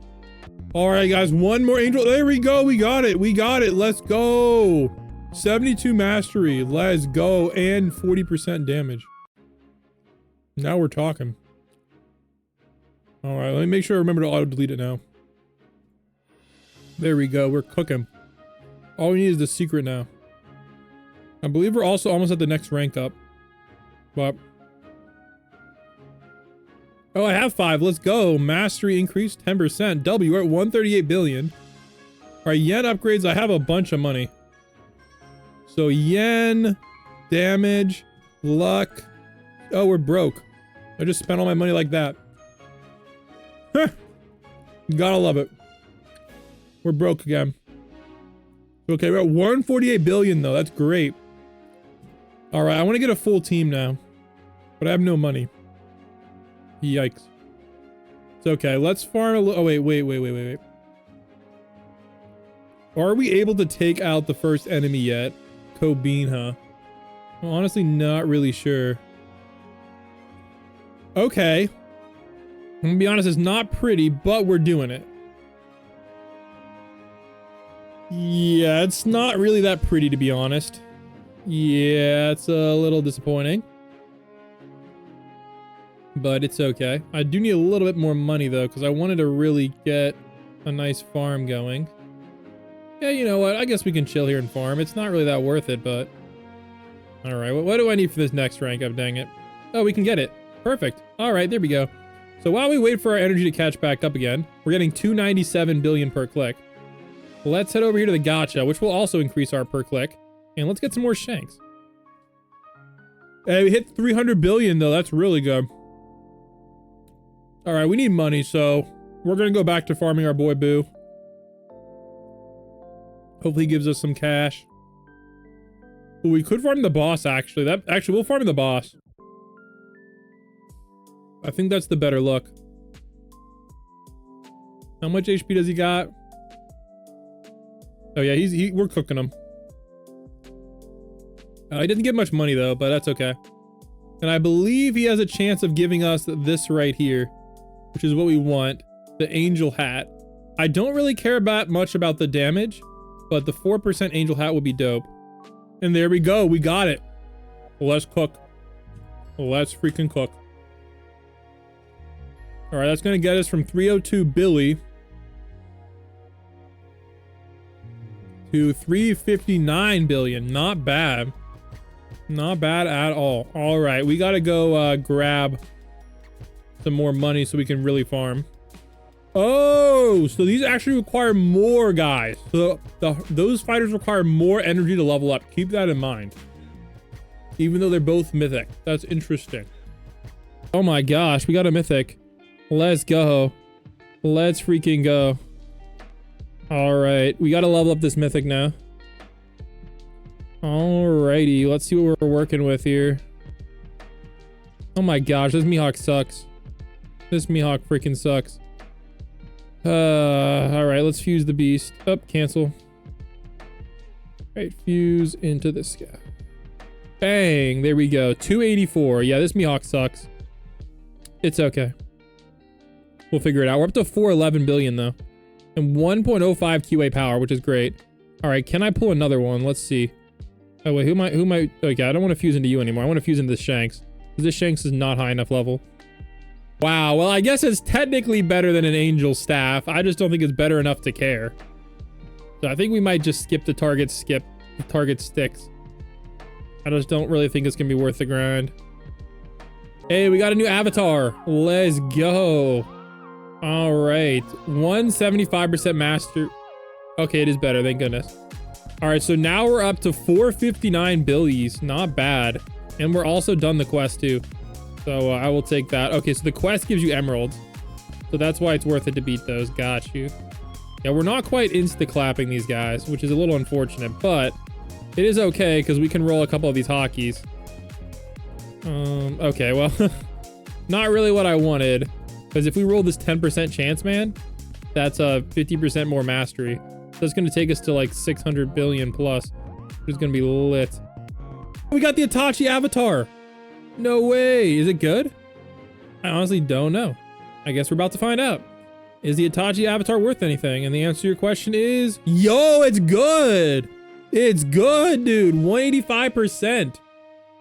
All right, guys, one more angel. There we go. We got it. We got it. Let's go. 72 mastery. Let's go. And 40% damage. Now we're talking. All right, let me make sure I remember to auto-delete it now. There we go, we're cooking. All we need is the secret now. I believe we're also almost at the next rank up. But... oh, I have 5, let's go. Mastery increased 10%. W, we're at 138 billion. All right, yen upgrades, I have a bunch of money. So yen, damage, luck. Oh, we're broke. I just spent all my money like that. Huh. Gotta love it. We're broke again. Okay, we're at 148 billion though. That's great. All right, I want to get a full team now, but I have no money. Yikes. It's okay. Let's farm a little. Oh, wait. Are we able to take out the first enemy yet? Cobean, huh? I'm honestly not really sure. Okay. I'm gonna be honest, it's not pretty, but we're doing it. Yeah, it's not really that pretty, to be honest. Yeah, it's a little disappointing. But it's okay. I do need a little bit more money, though, because I wanted to really get a nice farm going. Yeah, you know what? I guess we can chill here and farm. It's not really that worth it, but... alright, what do I need for this next rank up? Dang it. Oh, we can get it. Perfect. Alright, there we go. So while we wait for our energy to catch back up again, we're getting 297 billion per click. Let's head over here to the gacha, which will also increase our per click. And let's get some more shanks. Hey, we hit 300 billion though. That's really good. All right, we need money, so we're gonna go back to farming our boy Boo. Hopefully he gives us some cash. Ooh, we could farm the boss, actually. We'll farm the boss. I think that's the better look. How much HP does he got? Oh yeah, we're cooking him. He doesn't get much money though, but that's okay. And I believe he has a chance of giving us this right here, which is what we want, the angel hat. I don't really care much about the damage, but the 4% angel hat would be dope. And there we go, we got it. Let's cook. Let's freaking cook. All right, that's gonna get us from 302 Billy to 359 billion. Not bad. Not bad at all. All right, we gotta go grab some more money so we can really farm. Oh, so these actually require more guys. So those fighters require more energy to level up. Keep that in mind. Even though they're both mythic. That's interesting. Oh my gosh, we got a mythic. Let's go. Let's freaking go. All right, we gotta level up this mythic now. Alrighty, let's see what we're working with here. Oh my gosh, this Mihawk sucks. This Mihawk freaking sucks. Alright, let's fuse the beast. Up, cancel. Alright, fuse into this guy. Bang, there we go. 284. Yeah, this Mihawk sucks. It's okay. We'll figure it out. We're up to 411 billion though. And 1.05 QA power, which is great. Alright, can I pull another one? Let's see. Oh wait, who might, okay, I don't want to fuse into you anymore. I want to fuse into this Shanks. Because this Shanks is not high enough level. Wow, well I guess it's technically better than an angel staff. I just don't think it's better enough to care. So I think we might just skip the target sticks. I just don't really think it's gonna be worth the grind. Hey, we got a new avatar. Let's go. All right, 175% master. Okay, it is better, thank goodness. All right, so now we're up to 459 billies. Not bad. And we're also done the quest too. So I will take that. Okay, so the quest gives you emeralds. So that's why it's worth it to beat those. Got you. Yeah, we're not quite insta-clapping these guys, which is a little unfortunate, but it is okay because we can roll a couple of these hotkeys. Okay, well, not really what I wanted. Because if we roll this 10% chance, man, that's 50% more mastery. So it's going to take us to like 600 billion plus, which is going to be lit. We got the Itachi avatar. No way. Is it good? I honestly don't know. I guess we're about to find out. Is the Itachi avatar worth anything? And the answer to your question is, yo, it's good. It's good, dude. 185%.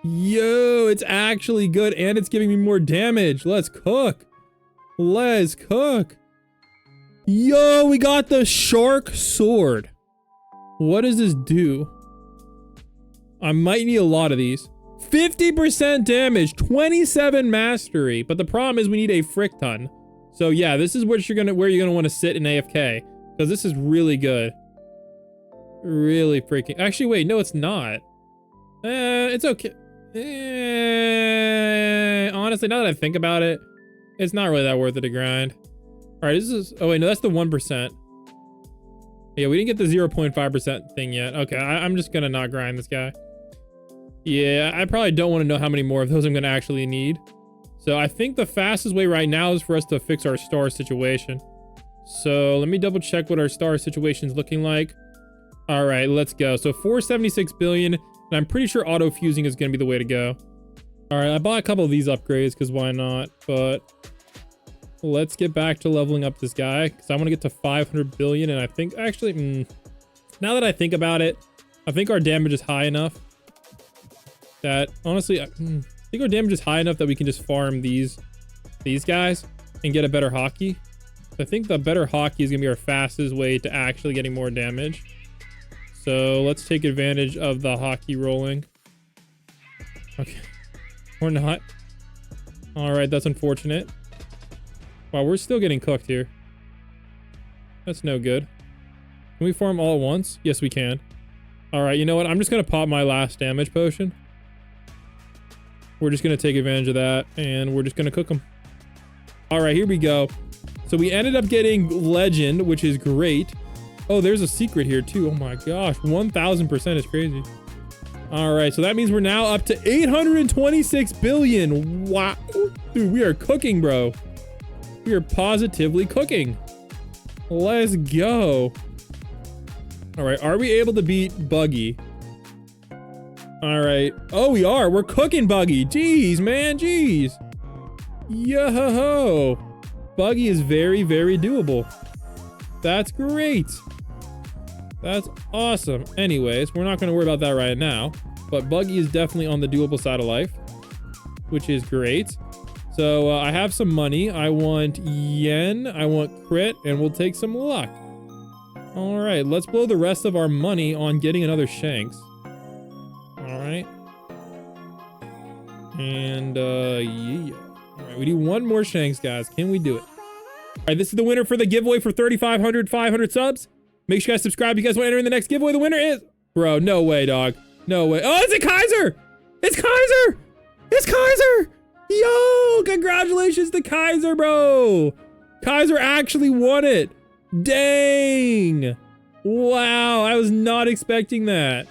Yo, it's actually good, and it's giving me more damage. Let's cook. Let's cook. Yo, we got the shark sword. What does this do? I might need a lot of these. 50% damage, 27 mastery. But the problem is we need a frick ton. So yeah, this is where you're gonna want to sit in AFK. Because this is really good. Really freaking. Actually, wait, no, it's not. It's okay. Honestly, now that I think about it, it's not really that worth it to grind. All right, this is. Oh wait, no, that's the 1%. Yeah, we didn't get the 0.5% thing yet. Okay, I'm just gonna not grind this guy. Yeah, I probably don't want to know how many more of those I'm gonna actually need. So I think the fastest way right now is for us to fix our star situation. So let me double check what our star situation is looking like. All right, let's go. So 476 billion, and I'm pretty sure auto fusing is gonna be the way to go. All right, I bought a couple of these upgrades because why not? But let's get back to leveling up this guy because I want to get to 500 billion, and I think actually, now that I think about it, I think our damage is high enough that honestly, I think our damage is high enough that we can just farm these guys and get a better hockey. I think the better hockey is gonna be our fastest way to actually getting more damage. So let's take advantage of the hockey rolling. Okay, or not. All right, that's unfortunate. Wow, we're still getting cooked here. That's no good. Can we farm all at once? Yes, we can. All right, you know what? I'm just gonna pop my last damage potion. We're just gonna take advantage of that, and we're just gonna cook them. All right, here we go. So we ended up getting legend, which is great. Oh, there's a secret here too. Oh my gosh, 1000% is crazy. All right, so that means we're now up to 826 billion. Wow, dude, we are cooking, bro. We are positively cooking. Let's go. All right, are we able to beat Buggy? All right. Oh, we are. We're cooking Buggy. Jeez, man. Jeez. Yo-ho-ho. Buggy is very, very doable. That's great. That's awesome. Anyways, we're not going to worry about that right now. But Buggy is definitely on the doable side of life, which is great. So I have some money. I want yen. I want crit. And we'll take some luck. All right. Let's blow the rest of our money on getting another Shanks. All right. And yeah. All right, we need one more Shanks, guys. Can we do it? All right, this is the winner for the giveaway for 500 subs. Make sure you guys subscribe if you guys want to enter in the next giveaway. The winner is... Bro, no way, dog. No way. Oh, it's a Kaiser! It's Kaiser! It's Kaiser! Yo, congratulations to Kaiser, bro! Kaiser actually won it. Dang! Wow, I was not expecting that.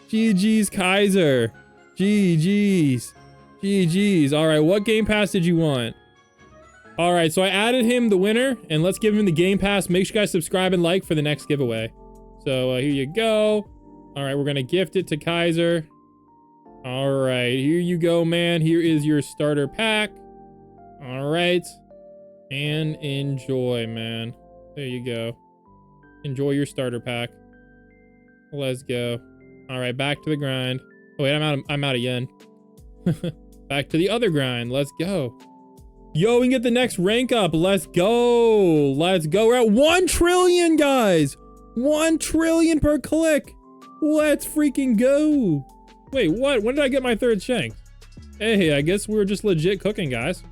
GG's Kaiser. GG's. GG's. All right, what game pass did you want? All right, so I added him the winner, and let's give him the game pass. Make sure you guys subscribe and like for the next giveaway. So here you go. All right, we're gonna gift it to Kaiser. All right, here you go, man. Here is your starter pack. All right, and enjoy, man. There you go. Enjoy your starter pack. Let's go. All right, back to the grind. Oh wait, I'm out of yen. Back to the other grind. Let's go. Yo, we can get the next rank up. Let's go. Let's go. We're at 1 trillion, guys. 1 trillion per click. Let's freaking go. Wait, what? When did I get my third Shank? Hey, I guess we were just legit cooking, guys.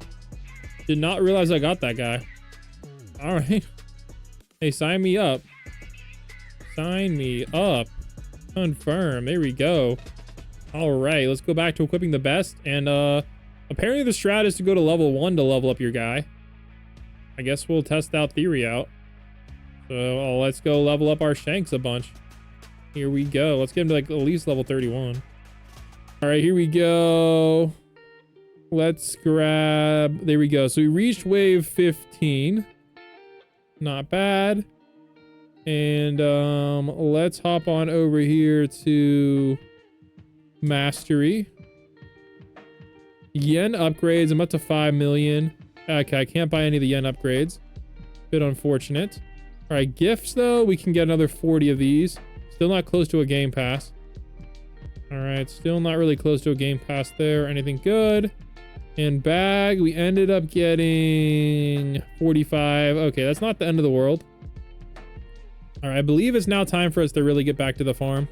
Did not realize I got that guy. All right. Hey, sign me up. Sign me up. Confirm. There we go. All right, let's go back to equipping the best. And apparently the strat is to go to level 1 to level up your guy. I guess we'll test that theory out. So let's go level up our Shanks a bunch. Here we go. Let's get him to like at least level 31. All right, here we go. Let's grab, there we go. So we reached wave 15. Not bad. And let's hop on over here to mastery. Yen upgrades. I'm up to 5 million. Okay, I can't buy any of the yen upgrades. Bit unfortunate. All right, gifts though. We can get another 40 of these. Still not close to a game pass. All right, still not really close to a game pass there. Anything good? And bag, we ended up getting 45. Okay, that's not the end of the world. All right, I believe it's now time for us to really get back to the farm.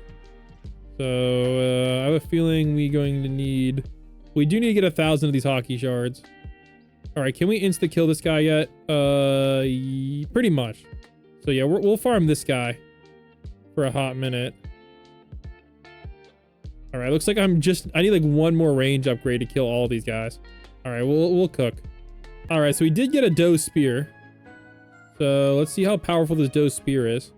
So I have a feeling we do need to get 1,000 of these hockey shards. All right, can we insta kill this guy yet? Pretty much. So yeah, we'll farm this guy for a hot minute. All right, looks like I need like one more range upgrade to kill all these guys. All right, we'll cook. All right, so we did get a doe spear. So let's see how powerful this doe spear is.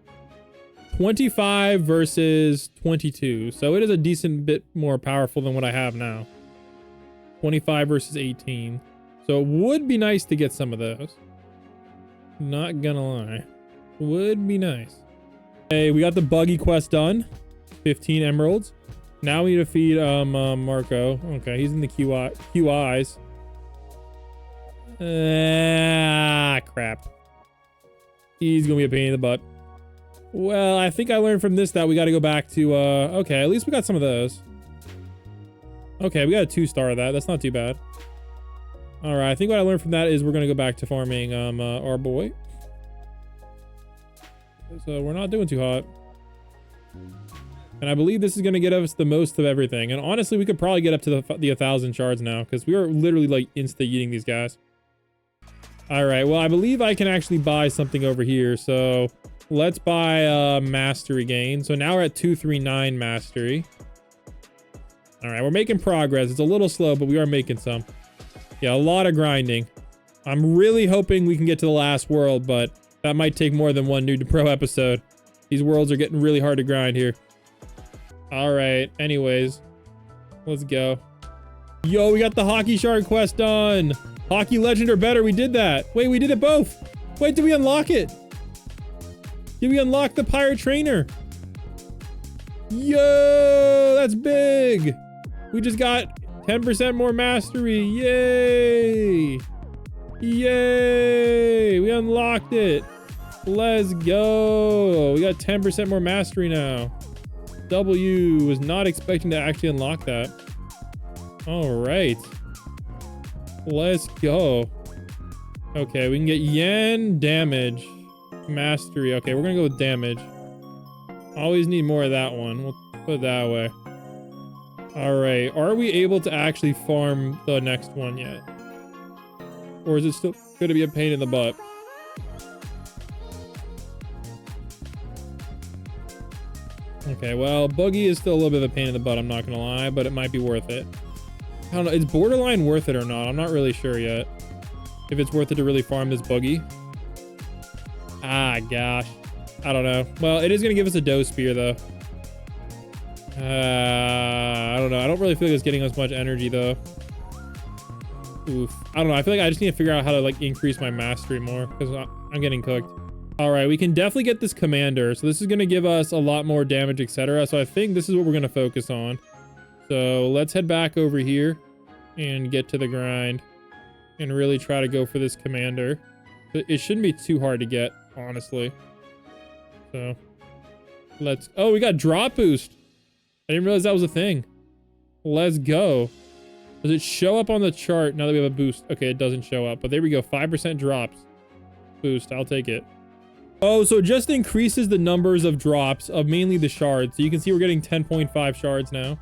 25 versus 22. So it is a decent bit more powerful than what I have now. 25 versus 18. So it would be nice to get some of those. Not gonna lie. Would be nice. Hey, we got the buggy quest done. 15 emeralds. Now we need to feed Marco. Okay, he's in the QIs. Crap. He's gonna be a pain in the butt. Well, I think I learned from this that we got to go back to okay, at least we got some of those. Okay, we got a 2-star of that. That's not too bad. All right, I think what I learned from that is we're gonna go back to farming our boy. So we're not doing too hot. And I believe this is going to get us the most of everything. And honestly, we could probably get up to the 1,000 shards now, because we are literally like insta-eating these guys. All right, well, I believe I can actually buy something over here. So let's buy mastery gain. So now we're at 239 mastery. All right, we're making progress. It's a little slow, but we are making some. Yeah, a lot of grinding. I'm really hoping we can get to the last world, but that might take more than one Noob to Pro episode. These worlds are getting really hard to grind here. All right, anyways, let's go. Yo, we got the hockey shard quest done. Hockey legend or better, we did that. Wait, we did it both. Wait, did we unlock it? Did we unlock the pirate trainer? Yo, that's big. We just got 10% more mastery. Yay. Yay, we unlocked it. Let's go. We got 10% more mastery now. W was not expecting to actually unlock that. All right. Let's go. Okay, we can get yen, damage, mastery. Okay, we're gonna go with damage. Always need more of that one. We'll put it that way. All right, are we able to actually farm the next one yet? Or is it still gonna be a pain in the butt? Okay, well, buggy is still a little bit of a pain in the butt, I'm not gonna lie, but it might be worth it. I don't know, is borderline worth it or not? I'm not really sure yet. If it's worth it to really farm this buggy. Ah, gosh. I don't know. Well, it is gonna give us a doe spear, though. I don't know. I don't really feel like it's getting us much energy, though. Oof. I don't know. I feel like I just need to figure out how to, like, increase my mastery more, because I'm getting cooked. All right, we can definitely get this commander. So this is going to give us a lot more damage, etc. So I think this is what we're going to focus on. So let's head back over here and get to the grind and really try to go for this commander. It shouldn't be too hard to get, honestly. So let's... Oh, we got drop boost. I didn't realize that was a thing. Let's go. Does it show up on the chart now that we have a boost? Okay, it doesn't show up, but there we go. 5% drops. Boost, I'll take it. Oh, so it just increases the numbers of drops of mainly the shards. So you can see we're getting 10.5 shards now.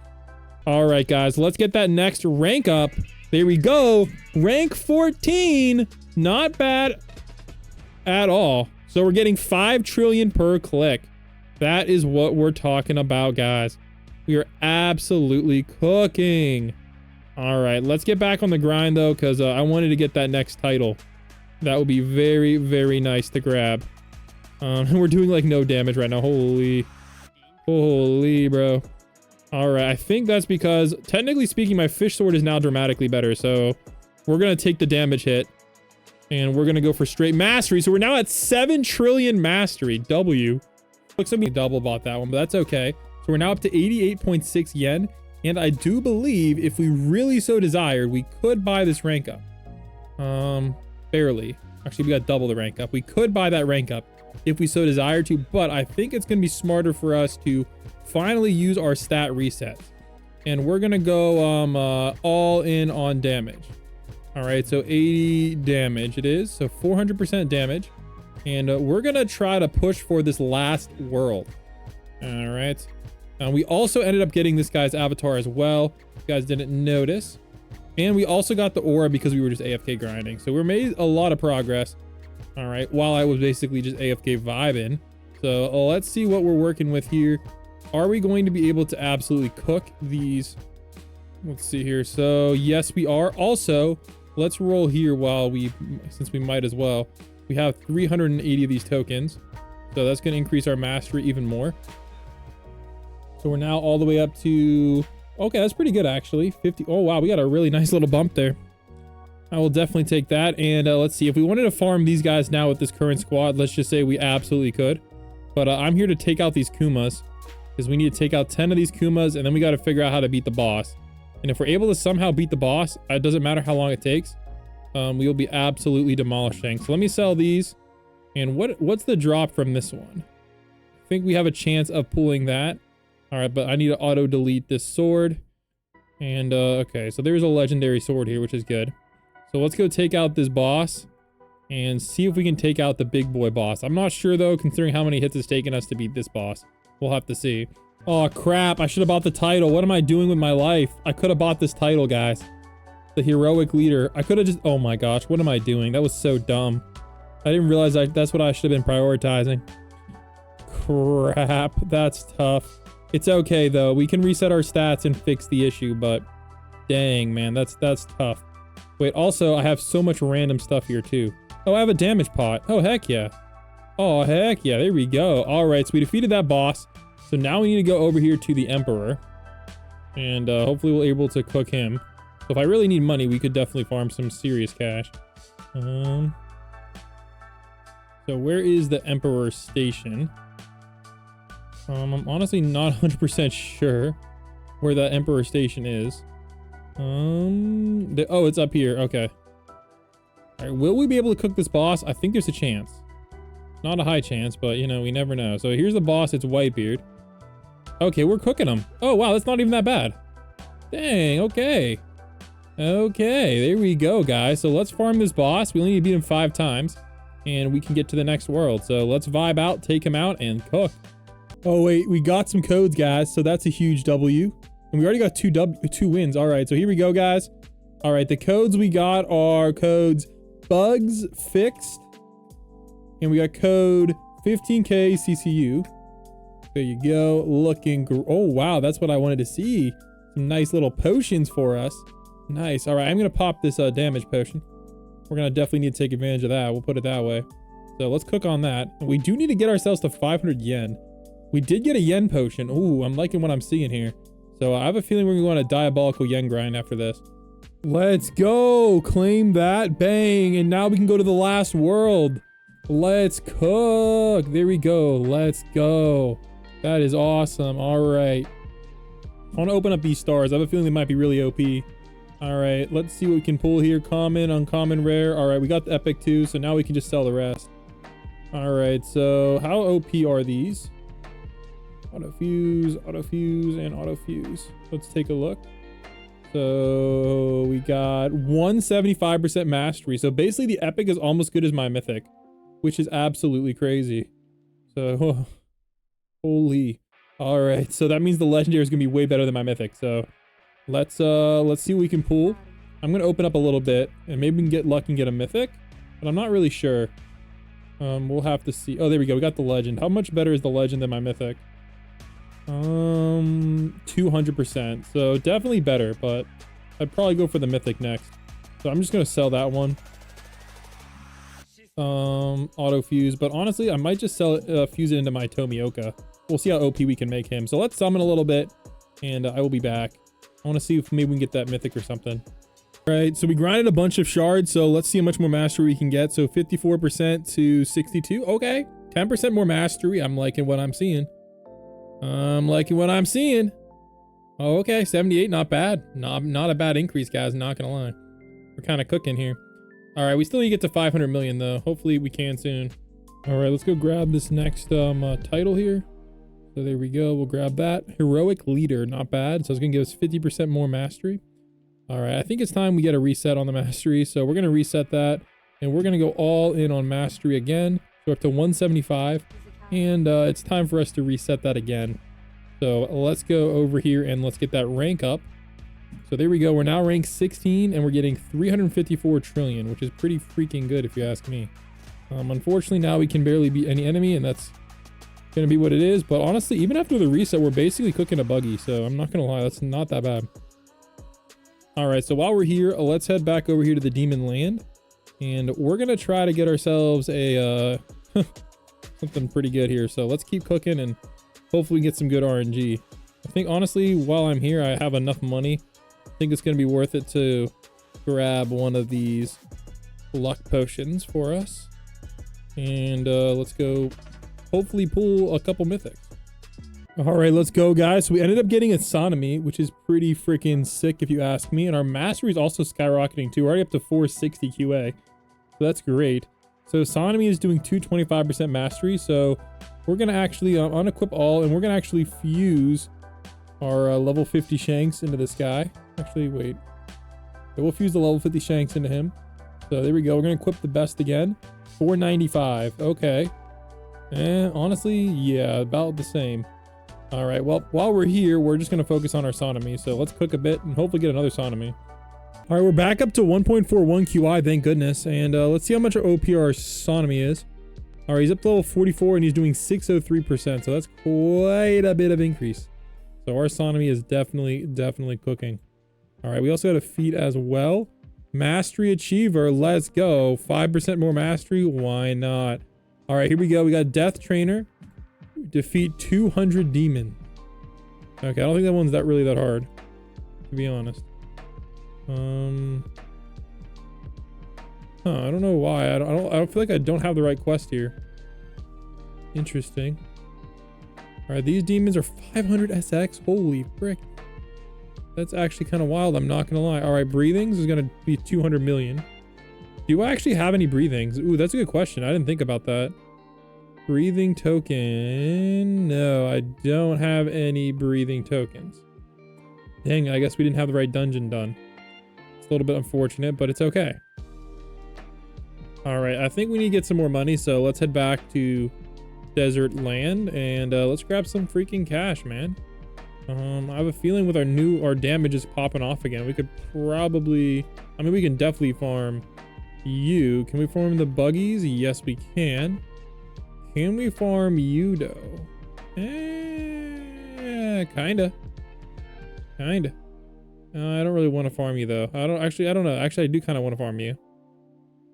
All right, guys, let's get that next rank up. There we go. Rank 14. Not bad at all. So we're getting 5 trillion per click. That is what we're talking about, guys. We are absolutely cooking. All right, let's get back on the grind, though, because I wanted to get that next title. That would be very, very nice to grab. We're doing like no damage right now. Holy, bro. All right, I think that's because technically speaking, my fish sword is now dramatically better. So we're going to take the damage hit and we're going to go for straight mastery. So we're now at 7 trillion mastery. W. Looks like we double bought that one, but that's okay. So we're now up to 88.6 yen. And I do believe if we really so desired, we could buy this rank up. Barely. Actually, we got double the rank up. We could buy that rank up if we so desire to, but I think it's going to be smarter for us to finally use our stat resets. and we're gonna go all in on damage. All right, so 80 damage it is, so 400% damage, and we're gonna try to push for this last world. All right, we also ended up getting this guy's avatar as well. You guys didn't notice, and we also got the aura because we were just AFK grinding, so we made a lot of progress. All right, while I was basically just AFK vibing. So let's see what we're working with here. Are we going to be able to absolutely cook these? Let's see here. So yes, we are. Also, let's roll here since we might as well. We have 380 of these tokens. So that's going to increase our mastery even more. So we're now all the way up to, okay, that's pretty good actually. 50. Oh wow, we got a really nice little bump there. I will definitely take that. And let's see, if we wanted to farm these guys now with this current squad, let's just say we absolutely could. But I'm here to take out these Kumas, because we need to take out 10 of these Kumas, and then we got to figure out how to beat the boss. And if we're able to somehow beat the boss, it doesn't matter how long it takes, we will be absolutely demolishing. So let me sell these. And what's the drop from this one? I think we have a chance of pulling that. All right, but I need to auto delete this sword. And okay, so there's a legendary sword here, which is good. So let's go take out this boss and see if we can take out the big boy boss. I'm not sure though, considering how many hits it's taken us to beat this boss. We'll have to see. Oh crap, I should have bought the title. What am I doing with my life? I could have bought this title, guys. The heroic leader. I could have just, oh my gosh, what am I doing? That was so dumb. I didn't realize that's what I should have been prioritizing. Crap, that's tough. It's okay though. We can reset our stats and fix the issue, but dang man, that's tough. Wait, also I have so much random stuff here too. Oh, I have a damage pot. Oh, heck yeah. Oh, heck yeah. There we go. All right, so we defeated that boss. So now we need to go over here to the Emperor. And hopefully we'll be able to cook him. So if I really need money, we could definitely farm some serious cash. So where is the Emperor station? I'm honestly not 100% sure where that Emperor station is. Oh, it's up here. Okay. All right, will we be able to cook this boss? I think there's a chance. Not a high chance, but you know, we never know. So here's the boss. It's Whitebeard. Okay, we're cooking him. Oh, wow, that's not even that bad. Dang, okay. Okay, there we go, guys. So let's farm this boss. We only need to beat him 5 times, and we can get to the next world. So let's vibe out, take him out, and cook. Oh, wait, we got some codes, guys. So that's a huge W. And we already got 2 wins. All right, so here we go, guys. All right, the codes we got are codes bugs fixed, and we got code 15K CCU. There you go. Looking oh wow, that's what I wanted to see. Some nice little potions for us. Nice. All right, I'm gonna pop this damage potion. We're gonna definitely need to take advantage of that. We'll put it that way. So let's cook on that. And we do need to get ourselves to 500 yen. We did get a yen potion. Ooh, I'm liking what I'm seeing here. So I have a feeling we're gonna go on a diabolical yen grind after this. Let's go. Claim that. Bang. And now we can go to the last world. Let's cook. There we go. Let's go. That is awesome. All right. I want to open up these stars. I have a feeling they might be really OP. All right. Let's see what we can pull here. Common, uncommon, rare. All right. We got the epic too. So now we can just sell the rest. All right. So how OP are these? Auto fuse, and auto fuse. Let's take a look. So we got 175% mastery. So basically the epic is almost good as my mythic, which is absolutely crazy. So holy. All right. So that means the legendary is going to be way better than my mythic. So let's see what we can pull. I'm going to open up a little bit and maybe we can get lucky and get a mythic, but I'm not really sure. We'll have to see. Oh, there we go. We got the legend. How much better is the legend than my mythic? 200%. So definitely better, but I'd probably go for the mythic next. So I'm just gonna sell that one. Auto fuse, but honestly I might just sell it, fuse it into my Tomioka. We'll see how OP we can make him. So let's summon a little bit and I will be back. I want to see if maybe we can get that mythic or something. All right, so we grinded a bunch of shards, so let's see how much more mastery we can get. So 54% to 62. Okay, 10% more mastery. I'm liking what I'm seeing. I'm liking what I'm seeing. Oh, okay, 78, not bad. Not a bad increase, guys, not gonna lie. We're kind of cooking here. All right, we still need to get to 500 million though. Hopefully we can soon. All right, let's go grab this next title here. So there we go. We'll grab that. Heroic leader, not bad. So it's gonna give us 50% more mastery. All right, I think it's time we get a reset on the mastery. So we're gonna reset that, and we're gonna go all in on mastery again. So up to 175, and it's time for us to reset that again. So let's go over here and let's get that rank up. So there we go. We're now ranked 16, and we're getting 354 trillion, which is pretty freaking good if you ask me. Unfortunately, now we can barely beat any enemy, and that's gonna be what it is. But honestly, even after the reset, we're basically cooking a buggy. So I'm not gonna lie, that's not that bad. All right, so while we're here, let's head back over here to the demon land, and we're gonna try to get ourselves a something pretty good here. So let's keep cooking and hopefully get some good RNG. I think honestly, while I'm here, I have enough money. I think it's gonna be worth it to grab one of these luck potions for us. And let's go hopefully pull a couple mythics. All right, let's go, guys. So we ended up getting a sodomy, which is pretty freaking sick if you ask me. And our mastery is also skyrocketing too. We're already up to 460 QA. So that's great. So sodomy is doing 225% mastery. So we're going to actually unequip all, and we're going to actually fuse our level 50 shanks into this guy. Actually, wait. Okay, we'll fuse the level 50 shanks into him. So there we go. We're going to equip the best again. 495. Okay. And honestly, yeah, about the same. All right. Well, while we're here, we're just going to focus on our sodomy. So let's cook a bit and hopefully get another sodomy. All right. We're back up to 1.41 QI. Thank goodness. And let's see how much our OPR sodomy is. All right. He's up to level 44 and he's doing 603%. So that's quite a bit of increase. So our sodomy is definitely cooking. All right. We also got a feat as well. Mastery achiever, let's go. 5% more mastery, why not? All right, here we go. We got Death Trainer. Defeat 200 demon. Okay, I don't think that one's really that hard, to be honest. I don't know why. I don't feel like I don't have the right quest here. Interesting. All right, these demons are 500 SX. Holy frick. That's actually kind of wild, I'm not gonna lie. All right, breathings is gonna be 200 million. Do I actually have any breathings? Ooh, that's a good question. I didn't think about that. Breathing token. No, I don't have any breathing tokens. Dang, I guess we didn't have the right dungeon done. It's a little bit unfortunate, but it's okay. All right, I think we need to get some more money, so let's head back to desert land and let's grab some freaking cash, man. I have a feeling with our damage is popping off again. We could probably, I mean, we can definitely farm you. Can we farm the buggies? Yes, we can. Can we farm you though? Kinda. I don't really want to farm you though. I don't know. Actually, I do kind of want to farm you,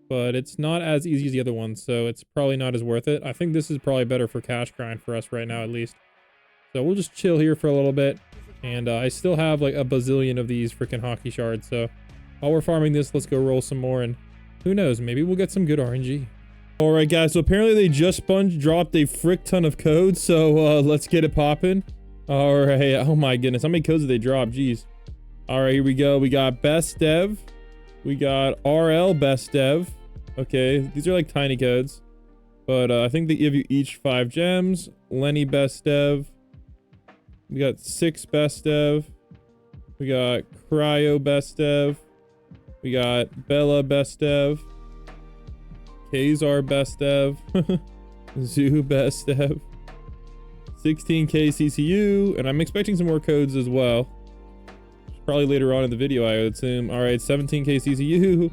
but it's not as easy as the other ones, so it's probably not as worth it. I think this is probably better for cash grind for us right now, at least. So we'll just chill here for a little bit. And I still have like a bazillion of these freaking hockey shards. So while we're farming this, let's go roll some more. And who knows, maybe we'll get some good RNG. All right, guys. So apparently they just sponge dropped a frick ton of codes. So let's get it popping. All right. Oh my goodness. How many codes did they drop? Jeez. All right, here we go. We got best dev. We got RL best dev. Okay. These are like tiny codes. But I think they give you each 5 gems. Lenny best dev. We got 6 best dev. We got Cryo best dev. We got Bella best dev. Kazar best dev. Zoo best dev. 16k CCU. And I'm expecting some more codes as well. Probably later on in the video, I would assume. All right, 17k CCU.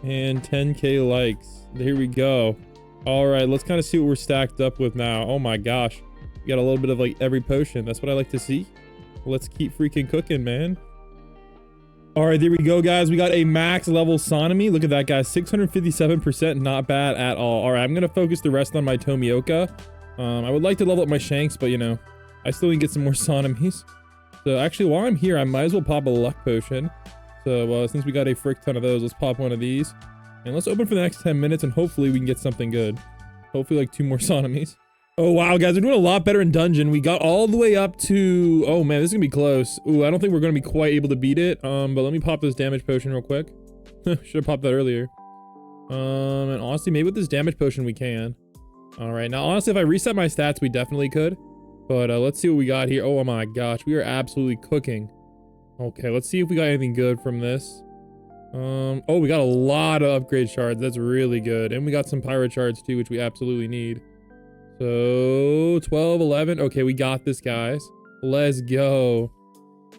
And 10k likes. There we go. All right, let's kind of see what we're stacked up with now. Oh my gosh. We got a little bit of like every potion. That's what I like to see. Let's keep freaking cooking, man. All right, there we go, guys. We got a max level sodomy. Look at that, guys. 657%. Not bad at all. All right, I'm going to focus the rest on my Tomioka. I would like to level up my shanks, but you know, I still need to get some more sodomies. So actually, while I'm here, I might as well pop a luck potion. So since we got a frick ton of those, let's pop one of these. And let's open for the next 10 minutes and hopefully we can get something good. Hopefully like 2 more sodomies. Oh, wow, guys, we're doing a lot better in dungeon. We got all the way up to... Oh, man, this is going to be close. Ooh, I don't think we're going to be quite able to beat it. But let me pop this damage potion real quick. Should have popped that earlier. And honestly, maybe with this damage potion we can. All right, now, honestly, if I reset my stats, we definitely could. But let's see what we got here. Oh my gosh, we are absolutely cooking. Okay, let's see if we got anything good from this. Oh, we got a lot of upgrade shards. That's really good. And we got some pirate shards too, which we absolutely need. So 12, 11. Okay, we got this, guys. Let's go.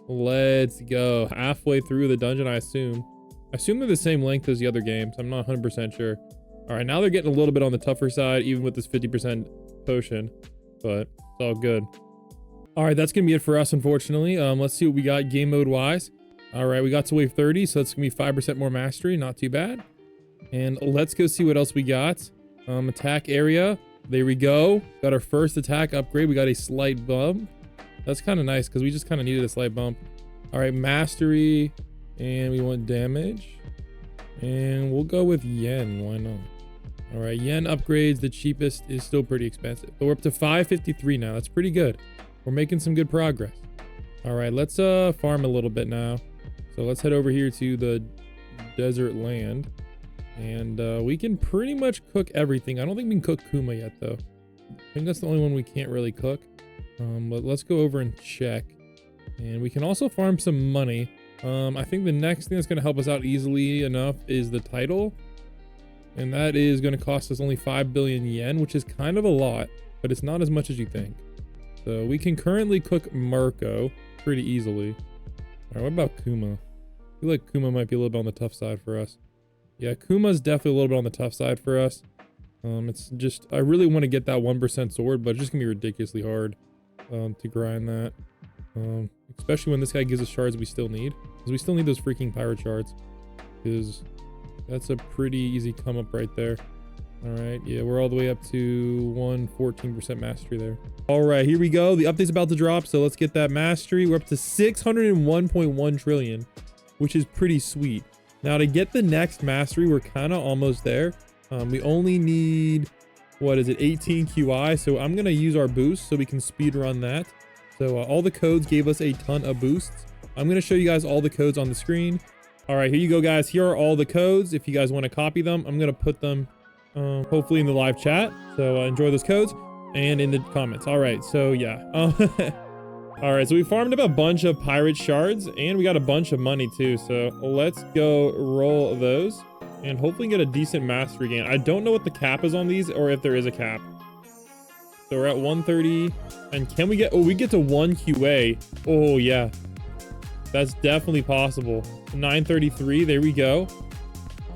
Let's go. Halfway through the dungeon, I assume. I assume they're the same length as the other games. I'm not 100% sure. All right, now they're getting a little bit on the tougher side, even with this 50% potion. But it's all good. All right, that's going to be it for us, unfortunately. Let's see what we got game mode wise. All right, we got to wave 30, so that's going to be 5% more mastery. Not too bad. And let's go see what else we got. Attack area. There we go. Got our first attack upgrade. We got a slight bump. That's kind of nice because we just kind of needed a slight bump. All right, mastery. And we want damage. And we'll go with yen. Why not? All right, yen upgrades. The cheapest is still pretty expensive. But we're up to 553 now. That's pretty good. We're making some good progress. All right, let's farm a little bit now. So let's head over here to the desert land. And we can pretty much cook everything. I don't think we can cook Kuma yet, though. I think that's the only one we can't really cook. But let's go over and check. And we can also farm some money. I think the next thing that's going to help us out easily enough is the title. And that is going to cost us only 5 billion yen, which is kind of a lot. But it's not as much as you think. So we can currently cook Marco pretty easily. All right, what about Kuma? I feel like Kuma might be a little bit on the tough side for us. Yeah, Kuma's definitely a little bit on the tough side for us. It's just, I really want to get that 1% sword, but it's just going to be ridiculously hard to grind that. Especially when this guy gives us shards we still need. Because we still need those freaking pirate shards. Because that's a pretty easy come up right there. All right, yeah, we're all the way up to 114% mastery there. All right, here we go. The update's about to drop, so let's get that mastery. We're up to 601.1 trillion, which is pretty sweet. Now, to get the next mastery, we're kind of almost there. We only need, what is it, 18 QI, so I'm going to use our boost so we can speed run that. So all the codes gave us a ton of boosts. I'm going to show you guys all the codes on the screen. All right, here you go, guys. Here are all the codes. If you guys want to copy them, I'm going to put them hopefully in the live chat. So enjoy those codes and in the comments. All right, so yeah. All right, so we farmed up a bunch of pirate shards and we got a bunch of money too. So let's go roll those and hopefully get a decent mastery gain. I don't know what the cap is on these or if there is a cap. So we're at 130 and can we get, oh, we get to 1 QA. Oh yeah, that's definitely possible. 933, there we go.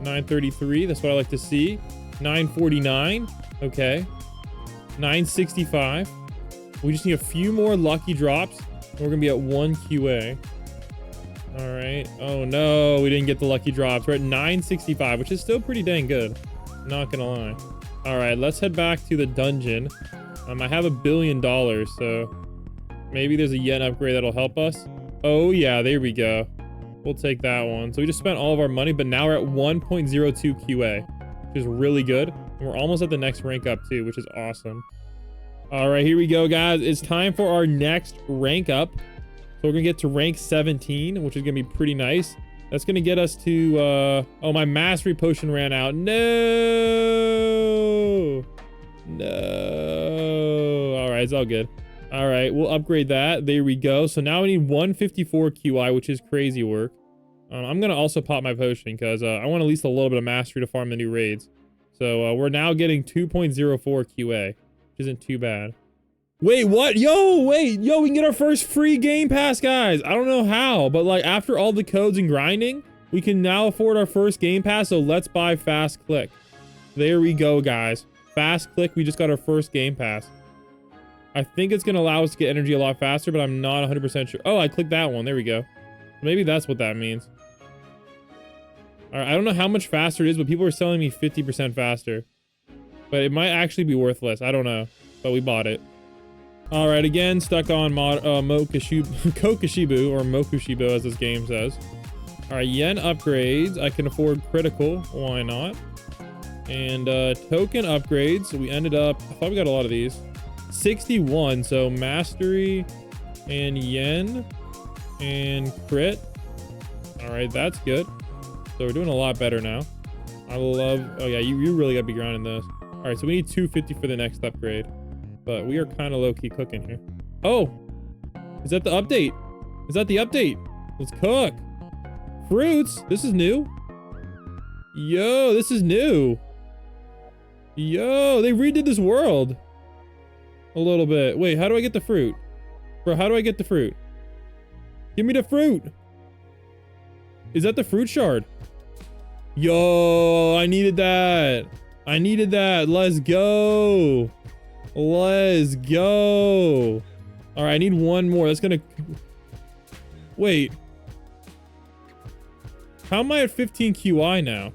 933, that's what I like to see. 949, okay. 965. We just need a few more lucky drops. We're gonna be at 1 QA. All right. Oh no, we didn't get the lucky drops. We're at 965, which is still pretty dang good. Not gonna lie. All right, let's head back to the dungeon. I have $1 billion, so maybe there's a yen upgrade that'll help us. Oh yeah, there we go. We'll take that one. So we just spent all of our money, but now we're at 1.02 QA, which is really good. And we're almost at the next rank up too, which is awesome. All right, here we go, guys. It's time for our next rank up. So we're gonna get to rank 17, which is gonna be pretty nice. That's gonna get us to, oh, my mastery potion ran out. No. All right, it's all good. All right, we'll upgrade that. There we go. So now we need 154 QI, which is crazy work. I'm gonna also pop my potion because I want at least a little bit of mastery to farm the new raids. So we're now getting 2.04 QA, which isn't too bad. Wait, what? Yo, wait, yo, we can get our first free game pass, guys. I don't know how, but like after all the codes and grinding, we can now afford our first game pass. So let's buy fast click. There we go, guys. Fast click. We just got our first game pass. I think it's going to allow us to get energy a lot faster, but I'm not 100% sure. Oh, I clicked that one. There we go. Maybe that's what that means. All right, I don't know how much faster it is, but people are selling me 50% faster. But it might actually be worthless. I don't know, but we bought it. All right, again, stuck on Kokoshibu, or Mokushibo, as this game says. All right, yen upgrades. I can afford critical. Why not? And token upgrades. So we ended up, I thought we got a lot of these. 61, so mastery and yen and crit. All right, that's good. So we're doing a lot better now. I love, oh yeah, you really gotta be grinding those. All right, so we need 250 for the next upgrade, but we are kind of low-key cooking here. Oh, is that the update? Is that the update? Let's cook. Fruits? This is new. Yo, this is new. Yo, they redid this world. A little bit. Wait, how do I get the fruit? Bro, how do I get the fruit? Give me the fruit. Is that the fruit shard? Yo, I needed that. I needed that. Let's go. Let's go. All right, I need one more. That's gonna... Wait. How am I at 15 QI now?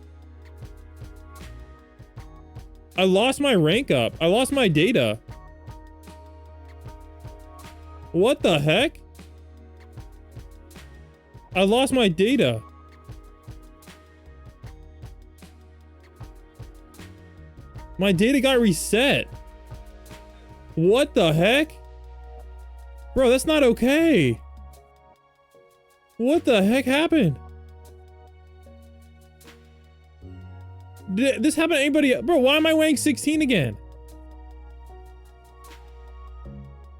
I lost my rank up. I lost my data. What the heck? I lost my data. My data got reset. What the heck? Bro, that's not okay. What the heck happened? Did this happen to anybody else? Bro, why am I weighing 16 again?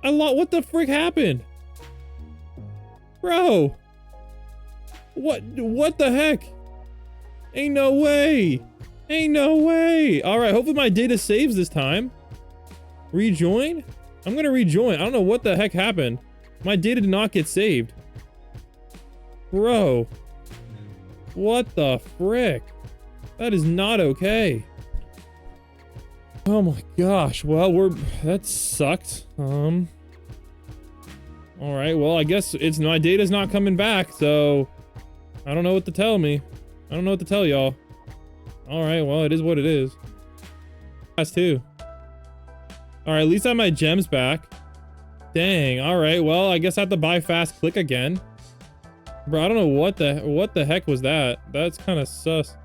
What the frick happened? Bro. What the heck? Ain't no way. Ain't no way. All right, hopefully my data saves this time. Rejoin? I'm gonna rejoin. I don't know what the heck happened. My data did not get saved. Bro. What the frick? That is not okay. Oh my gosh. Well, that sucked. All right. Well, I guess my data's not coming back, so I don't know what to tell me. I don't know what to tell y'all. All right. Well, it is what it is. That's two. All right. At least I have my gems back. Dang. All right. Well, I guess I have to buy fast click again. Bro, I don't know what the heck was that. That's kind of sus.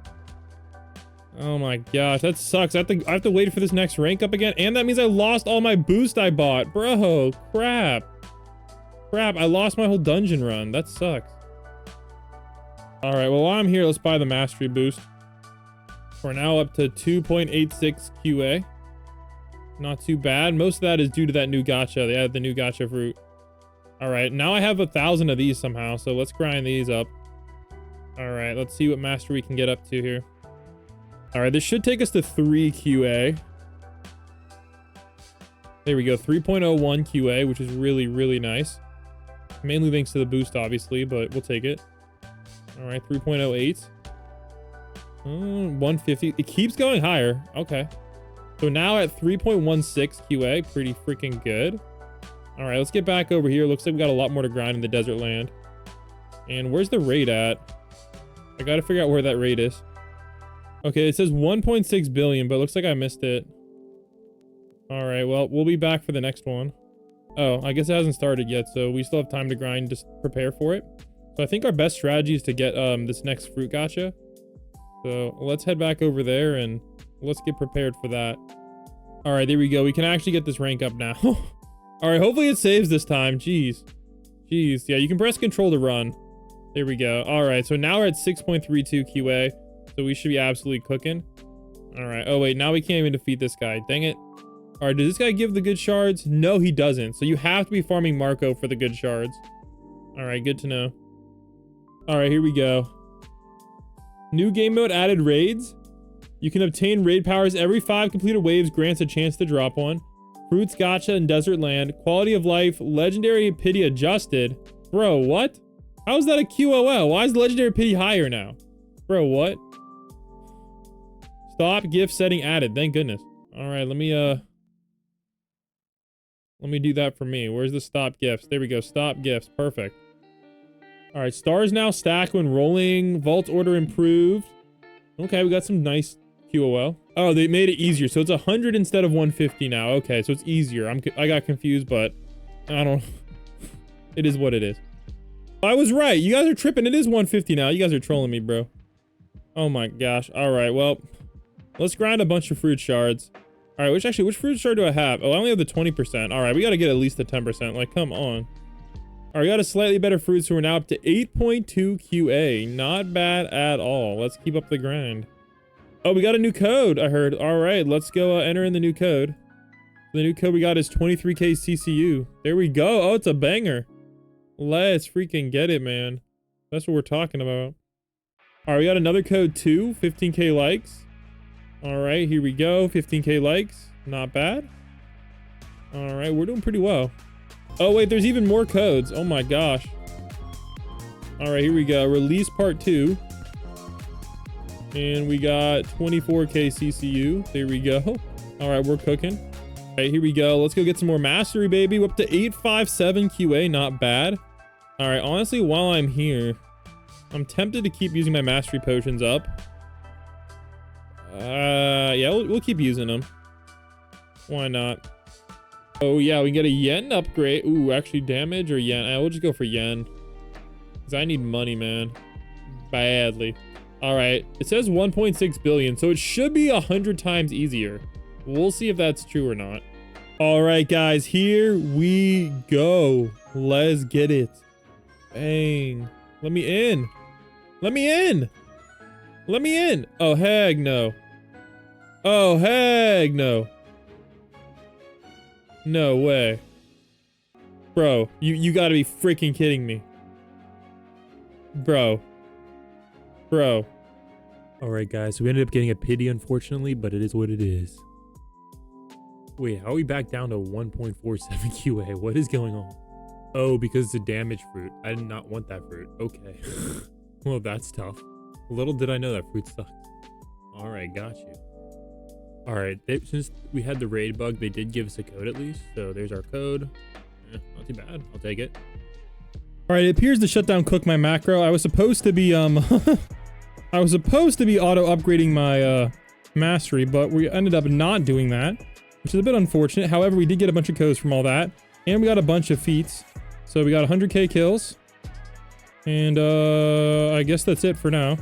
Oh my gosh, that sucks. I have to wait for this next rank up again, and that means I lost all my boost I bought. Bro, crap. Crap, I lost my whole dungeon run. That sucks. All right, well, while I'm here, let's buy the mastery boost. We're now up to 2.86 QA. Not too bad. Most of that is due to that new gacha. They added the new gacha fruit. All right, now I have 1,000 of these somehow, so let's grind these up. All right, let's see what mastery we can get up to here. All right, this should take us to 3 QA. There we go, 3.01 QA, which is really, really nice. Mainly thanks to the boost, obviously, but we'll take it. All right, 3.08. 150. It keeps going higher. Okay. So now at 3.16 QA, pretty freaking good. All right, let's get back over here. Looks like we got a lot more to grind in the desert land. And where's the raid at? I got to figure out where that raid is. Okay, it says 1.6 billion, but it looks like I missed it. All right, well, we'll be back for the next one. Oh, I guess it hasn't started yet, so we still have time to grind, just prepare for it. So I think our best strategy is to get this next fruit gacha. So let's head back over there and let's get prepared for that. All right, there we go. We can actually get this rank up now. All right, hopefully it saves this time. Jeez. Jeez. Yeah, you can press control to run. There we go. All right, so now we're at 6.32 QA. So we should be absolutely cooking. All right. Oh, wait. Now we can't even defeat this guy. Dang it. All right. Does this guy give the good shards? No, he doesn't. So you have to be farming Marco for the good shards. All right. Good to know. All right. Here we go. New game mode added raids. You can obtain raid powers every 5 completed waves, grants a chance to drop one. Fruits gacha in desert land. Quality of life. Legendary pity adjusted. Bro, what? How is that a QOL? Why is legendary pity higher now? Bro, what? Stop gift setting added. Thank goodness. All right, let me do that for me. Where's the stop gifts? There we go. Stop gifts. Perfect. All right, stars now stack when rolling. Vault order improved. Okay, we got some nice QOL. Oh, they made it easier. So it's 100 instead of 150 now. Okay, so it's easier. I got confused, but I don't. It is what it is. I was right. You guys are tripping. It is 150 now. You guys are trolling me, bro. Oh my gosh. All right, well. Let's grind a bunch of fruit shards. All right, which fruit shard do I have? Oh, I only have the 20%. All right, we got to get at least the 10%. Like, come on. All right, we got a slightly better fruit, so we're now up to 8.2 QA. Not bad at all. Let's keep up the grind. Oh, we got a new code, I heard. All right, let's go enter in the new code. The new code we got is 23k CCU. There we go. Oh, it's a banger. Let's freaking get it, man. That's what we're talking about. All right, we got another code too. 15k likes. All right, here we go. 15k likes. Not bad. All right, we're doing pretty well. Oh, wait, there's even more codes. Oh my gosh. All right, here we go. Release part 2. And we got 24k CCU. There we go. All right, we're cooking. All right, here we go. Let's go get some more mastery, baby. We're up to 857 QA. Not bad. All right, honestly, while I'm here, I'm tempted to keep using my mastery potions up. Yeah, we'll keep using them. Why not? Oh, yeah, we get a yen upgrade. Ooh, actually damage or yen? We'll just go for yen. Because I need money, man. Badly. All right, it says 1.6 billion, so it should be 100 times easier. We'll see if that's true or not. All right, guys, here we go. Let's get it. Bang. Let me in. Let me in. Let me in. Oh, heck no. Oh, heck no. No way. Bro, you gotta be freaking kidding me. Bro. Bro. Alright guys, so we ended up getting a pity unfortunately, but it is what it is. Wait, how are we back down to 1.47 QA? What is going on? Oh, because it's a damaged fruit. I did not want that fruit. Okay. Well, that's tough. Little did I know that fruit sucked. Alright, got you. Alright, since we had the raid bug, they did give us a code at least. So there's our code. Not too bad. I'll take it. Alright, it appears to shut down cook my macro. I was supposed to be I was supposed to be auto upgrading my mastery, but we ended up not doing that, which is a bit unfortunate. However, we did get a bunch of codes from all that, and we got a bunch of feats. So we got 100k kills. And I guess that's it for now.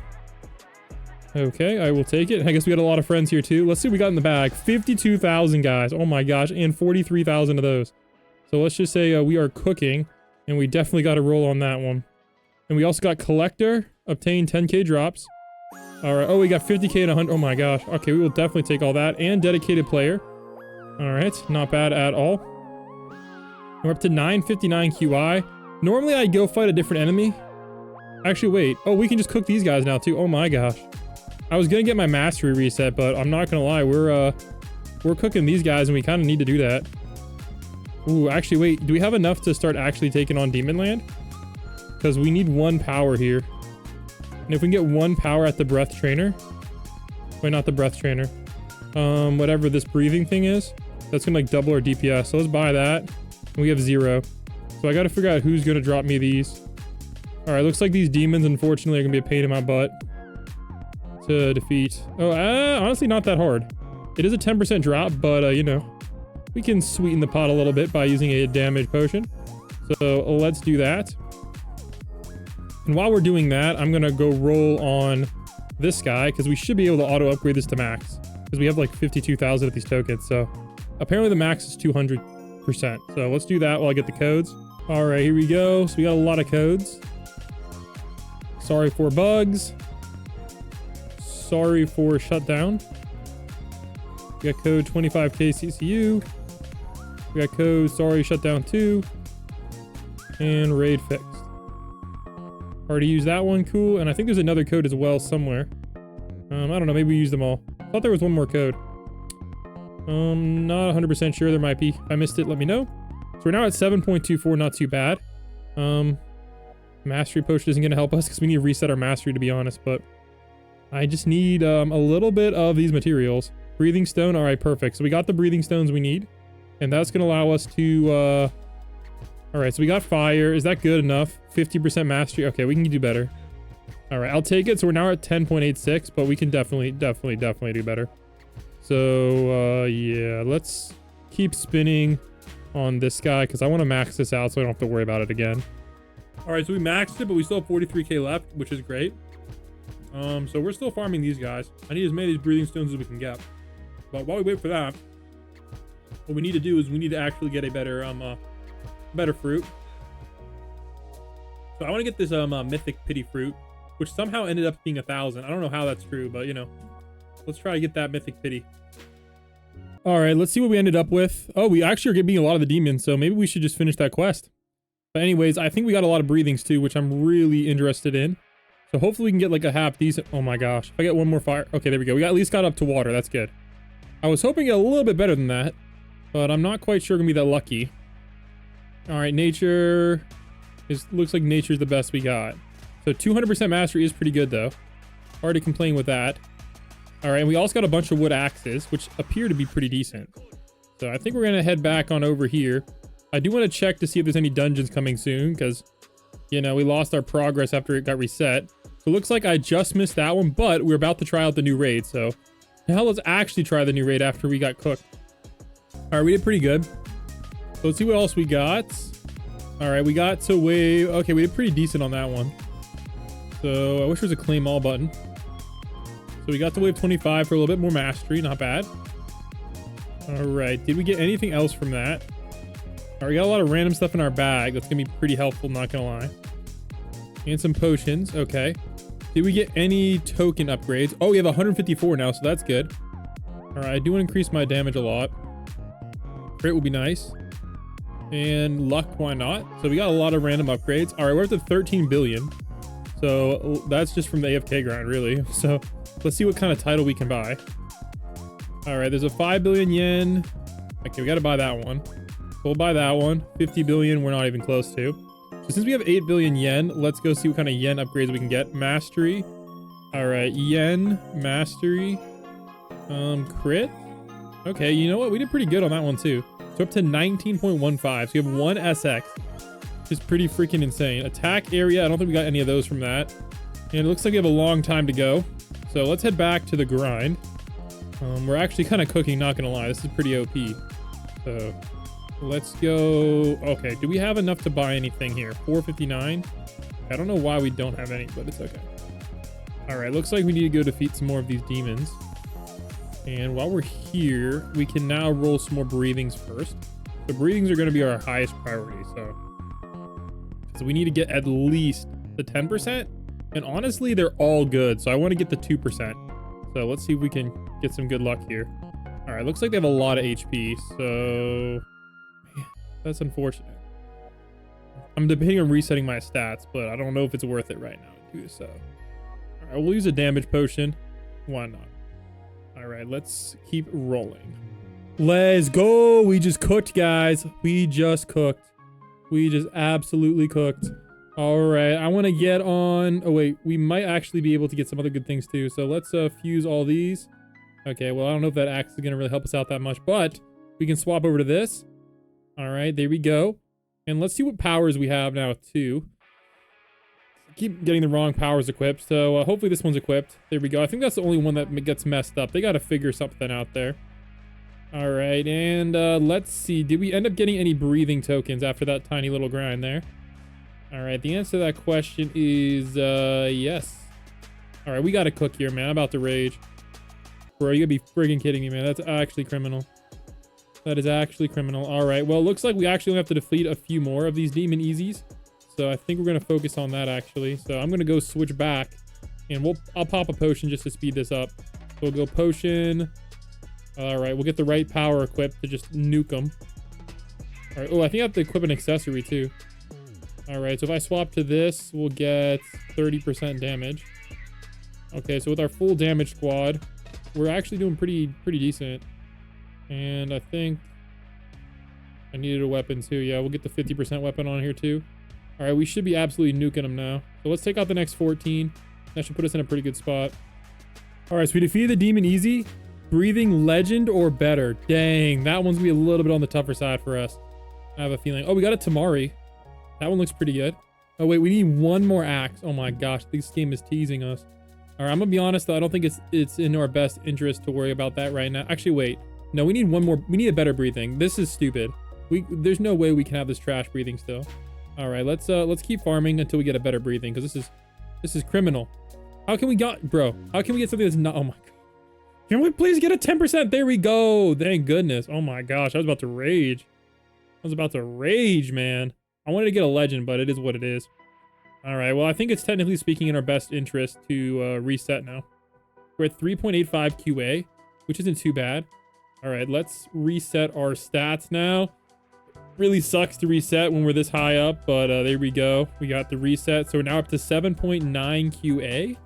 Okay, I will take it. I guess we got a lot of friends here too. Let's see what we got in the bag. 52,000 guys. Oh my gosh, and 43,000 of those. So let's just say we are cooking, and we definitely got to roll on that one. And we also got collector, obtain 10k drops. All right. Oh, we got 50k and 100. Oh my gosh. Okay, we will definitely take all that. And dedicated player. All right, not bad at all. We're up to 959 QI. Normally I'd go fight a different enemy. Actually, wait. Oh, we can just cook these guys now too. Oh my gosh. I was gonna get my mastery reset, but I'm not gonna lie. We're cooking these guys, and we kind of need to do that. Ooh, actually, wait. Do we have enough to start actually taking on Demon Land? Because we need 1 power here. And if we can get 1 power at the breath trainer. Wait, not the breath trainer. Whatever this breathing thing is. That's gonna like double our DPS. So let's buy that. And we have 0. So I gotta figure out who's gonna drop me these. Alright, looks like these demons unfortunately are gonna be a pain in my butt to defeat. Oh, honestly not that hard. It is a 10% drop, but you know, we can sweeten the pot a little bit by using a damage potion. So let's do that. And while we're doing that, I'm gonna go roll on this guy, because we should be able to auto upgrade this to max, because we have like 52,000 of these tokens. So apparently the max is 200%. So let's do that while I get the codes. All right, here we go. So we got a lot of codes. Sorry for bugs. Sorry for shutdown. We got code 25k CCU. We got code sorry shutdown 2. And raid fixed. Already used that one, cool. And I think there's another code as well somewhere. I don't know, maybe we used them all. I thought there was one more code. Not 100% sure, there might be. If I missed it, let me know. So we're now at 7.24, not too bad. Mastery potion isn't gonna help us because we need to reset our mastery, to be honest, but I just need a little bit of these materials. Breathing stone, all right, perfect. So we got the breathing stones we need, and that's gonna allow us to all right, so we got fire. Is that good enough? 50% mastery. Okay, we can do better. All right, I'll take it. So we're now at 10.86, but we can definitely do better. So yeah, let's keep spinning on this guy because I want to max this out so I don't have to worry about it again. All right, so we maxed it, but we still have 43k left, which is great. So we're still farming these guys. I need as many of these breathing stones as we can get. But while we wait for that, what we need to do is we need to actually get a better fruit. So I want to get this mythic pity fruit, which somehow ended up being 1,000. I don't know how that's true, but you know, let's try to get that mythic pity. All right, let's see what we ended up with. Oh, we actually are getting a lot of the demons, so maybe we should just finish that quest. But anyways, I think we got a lot of breathings too, which I'm really interested in. So hopefully we can get like a half decent. Oh my gosh, if I get one more fire. Okay, there we go. We at least got up to water. That's good. I was hoping to get a little bit better than that, but I'm not quite sure gonna be that lucky. All right, nature looks like nature's the best we got. So 200% mastery is pretty good though. Hard to complain with that. All right, and we also got a bunch of wood axes, which appear to be pretty decent. So I think we're gonna head back on over here. I do want to check to see if there's any dungeons coming soon, because, you know, we lost our progress after it got reset. So it looks like I just missed that one, but we're about to try out the new raid. So now let's actually try the new raid after we got cooked. All right, we did pretty good. So let's see what else we got. All right, we got to wave. Okay, we did pretty decent on that one. So I wish there was a claim all button. So we got to wave 25 for a little bit more mastery. Not bad. All right, did we get anything else from that? All right, we got a lot of random stuff in our bag. That's gonna be pretty helpful, not gonna lie. And some potions. Okay. Did we get any token upgrades? Oh, we have 154 now, so that's good. All right, I do want to increase my damage a lot. Crit would be nice. And luck, why not? So we got a lot of random upgrades. All right, we're up to 13 billion. So that's just from the AFK grind, really. So let's see what kind of title we can buy. All right, there's a 5 billion yen. Okay, we got to buy that one. We'll buy that one. 50 billion, we're not even close to. So since we have 8 billion yen, let's go see what kind of yen upgrades we can get. Mastery. All right, yen, mastery, crit. Okay, you know what? We did pretty good on that one too. So up to 19.15. So you have one SX, which is pretty freaking insane. Attack area, I don't think we got any of those from that. And it looks like we have a long time to go. So let's head back to the grind. We're actually kind of cooking, not gonna lie. This is pretty OP. So let's go. Okay, do we have enough to buy anything here? 459. I don't know why we don't have any, but it's okay. All right, looks like we need to go defeat some more of these demons. And while we're here, we can now roll some more breathings first. The breathings are going to be our highest priority, so we need to get at least the 10%. And honestly, they're all good, so I want to get the 2%. So let's see if we can get some good luck here. All right, looks like they have a lot of HP, so man, that's unfortunate. I'm debating on resetting my stats, but I don't know if it's worth it right now to do so. All right, we'll use a damage potion. Why not? All right, let's keep rolling. Let's go. We just cooked, guys. We just cooked. We just absolutely cooked. All right, I want to get on. Oh, wait, we might actually be able to get some other good things too. So let's fuse all these. Okay, well, I don't know if that axe is going to really help us out that much, but we can swap over to this. All right, there we go. And let's see what powers we have now too. Keep getting the wrong powers equipped, so hopefully this one's equipped. There we go. I think that's the only one that gets messed up. They got to figure something out there. All right, and let's see. Did we end up getting any breathing tokens after that tiny little grind there? All right, the answer to that question is yes. All right, we got to cook here, man. I'm about to rage. Bro, you gotta be friggin' kidding me, man. That's actually criminal. That is actually criminal. All right, well, it looks like we actually have to defeat a few more of these demon easies. So I think we're going to focus on that, actually. So I'm going to go switch back. And I'll pop a potion just to speed this up. So we'll go potion. All right, we'll get the right power equipped to just nuke them. All right, oh, I think I have to equip an accessory, too. All right, so if I swap to this, we'll get 30% damage. Okay, so with our full damage squad, we're actually doing pretty decent. And I think I needed a weapon, too. Yeah, we'll get the 50% weapon on here, too. All right, we should be absolutely nuking them now. So let's take out the next 14. That should put us in a pretty good spot. All right, so we defeated the demon easy. Breathing legend or better. Dang, that one's gonna be a little bit on the tougher side for us. I have a feeling. Oh, we got a Tamari. That one looks pretty good. Oh, wait, we need one more axe. Oh my gosh, this game is teasing us. All right, I'm gonna be honest though. I don't think it's in our best interest to worry about that right now. Actually, wait. No, we need one more. We need a better breathing. This is stupid. There's no way we can have this trash breathing still. All right, let's keep farming until we get a better breathing, because this is criminal. How can we how can we get something that's not? Oh my god. Can we please get a 10%? There we go. Thank goodness. Oh my gosh, I was about to rage. Man. I wanted to get a legend, but it is what it is. All right, well, I think it's technically speaking in our best interest to reset now. We're at 3.85 QA, which isn't too bad. All right, let's reset our stats now. Really sucks to reset when we're this high up, but there we go. We got the reset. So we're now up to 7.9 QA,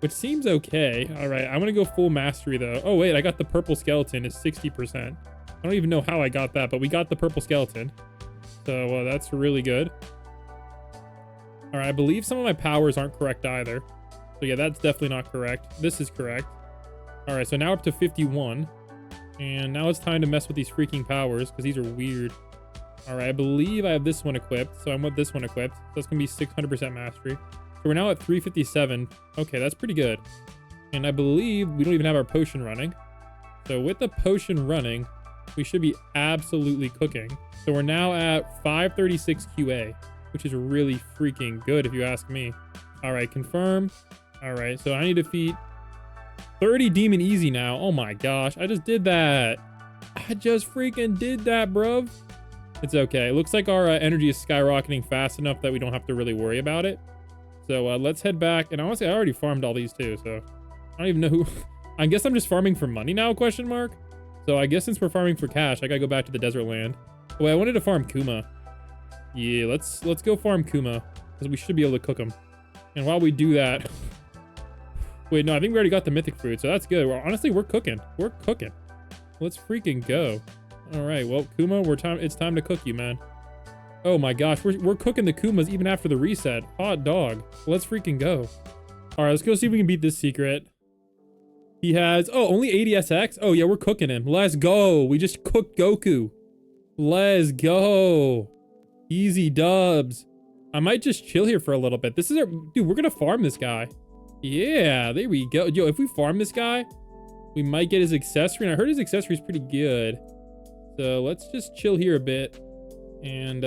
which seems okay. All right, I'm gonna go full mastery though. Oh wait, I got the purple skeleton is 60%. I don't even know how I got that, but we got the purple skeleton. So that's really good. All right, I believe some of my powers aren't correct either. So yeah, that's definitely not correct. This is correct. All right, so now up to 51. And now it's time to mess with these freaking powers because these are weird. All right, I believe I have this one equipped. So I want this one equipped. So it's going to be 600% mastery. So we're now at 357. Okay, that's pretty good. And I believe we don't even have our potion running. So with the potion running, we should be absolutely cooking. So we're now at 536 QA, which is really freaking good if you ask me. All right, confirm. All right, so I need to defeat 30 demon easy now. Oh my gosh, I just did that. I just freaking did that, bruv. It's okay. It looks like our energy is skyrocketing fast enough that we don't have to really worry about it. So let's head back. And honestly, I already farmed all these too, so I don't even know who. I guess I'm just farming for money now, question mark. So I guess since we're farming for cash, I gotta go back to the desert land. Oh, wait, I wanted to farm Kuma. Yeah, let's go farm Kuma because we should be able to cook them. And while we do that, wait, no, I think we already got the mythic fruit, so that's good. Well, honestly, we're cooking. We're cooking. Let's freaking go. All right, well, Kuma, it's time to cook you, man. Oh my gosh, we're cooking the Kumas even after the reset. Hot dog. Let's freaking go. All right, let's go see if we can beat this secret. He has, oh, only 80 SX? Oh yeah, we're cooking him. Let's go. We just cooked Goku. Let's go. Easy dubs. I might just chill here for a little bit. This is our, dude, we're gonna farm this guy. Yeah, there we go. Yo, if we farm this guy, we might get his accessory. And I heard his accessory is pretty good. So let's just chill here a bit and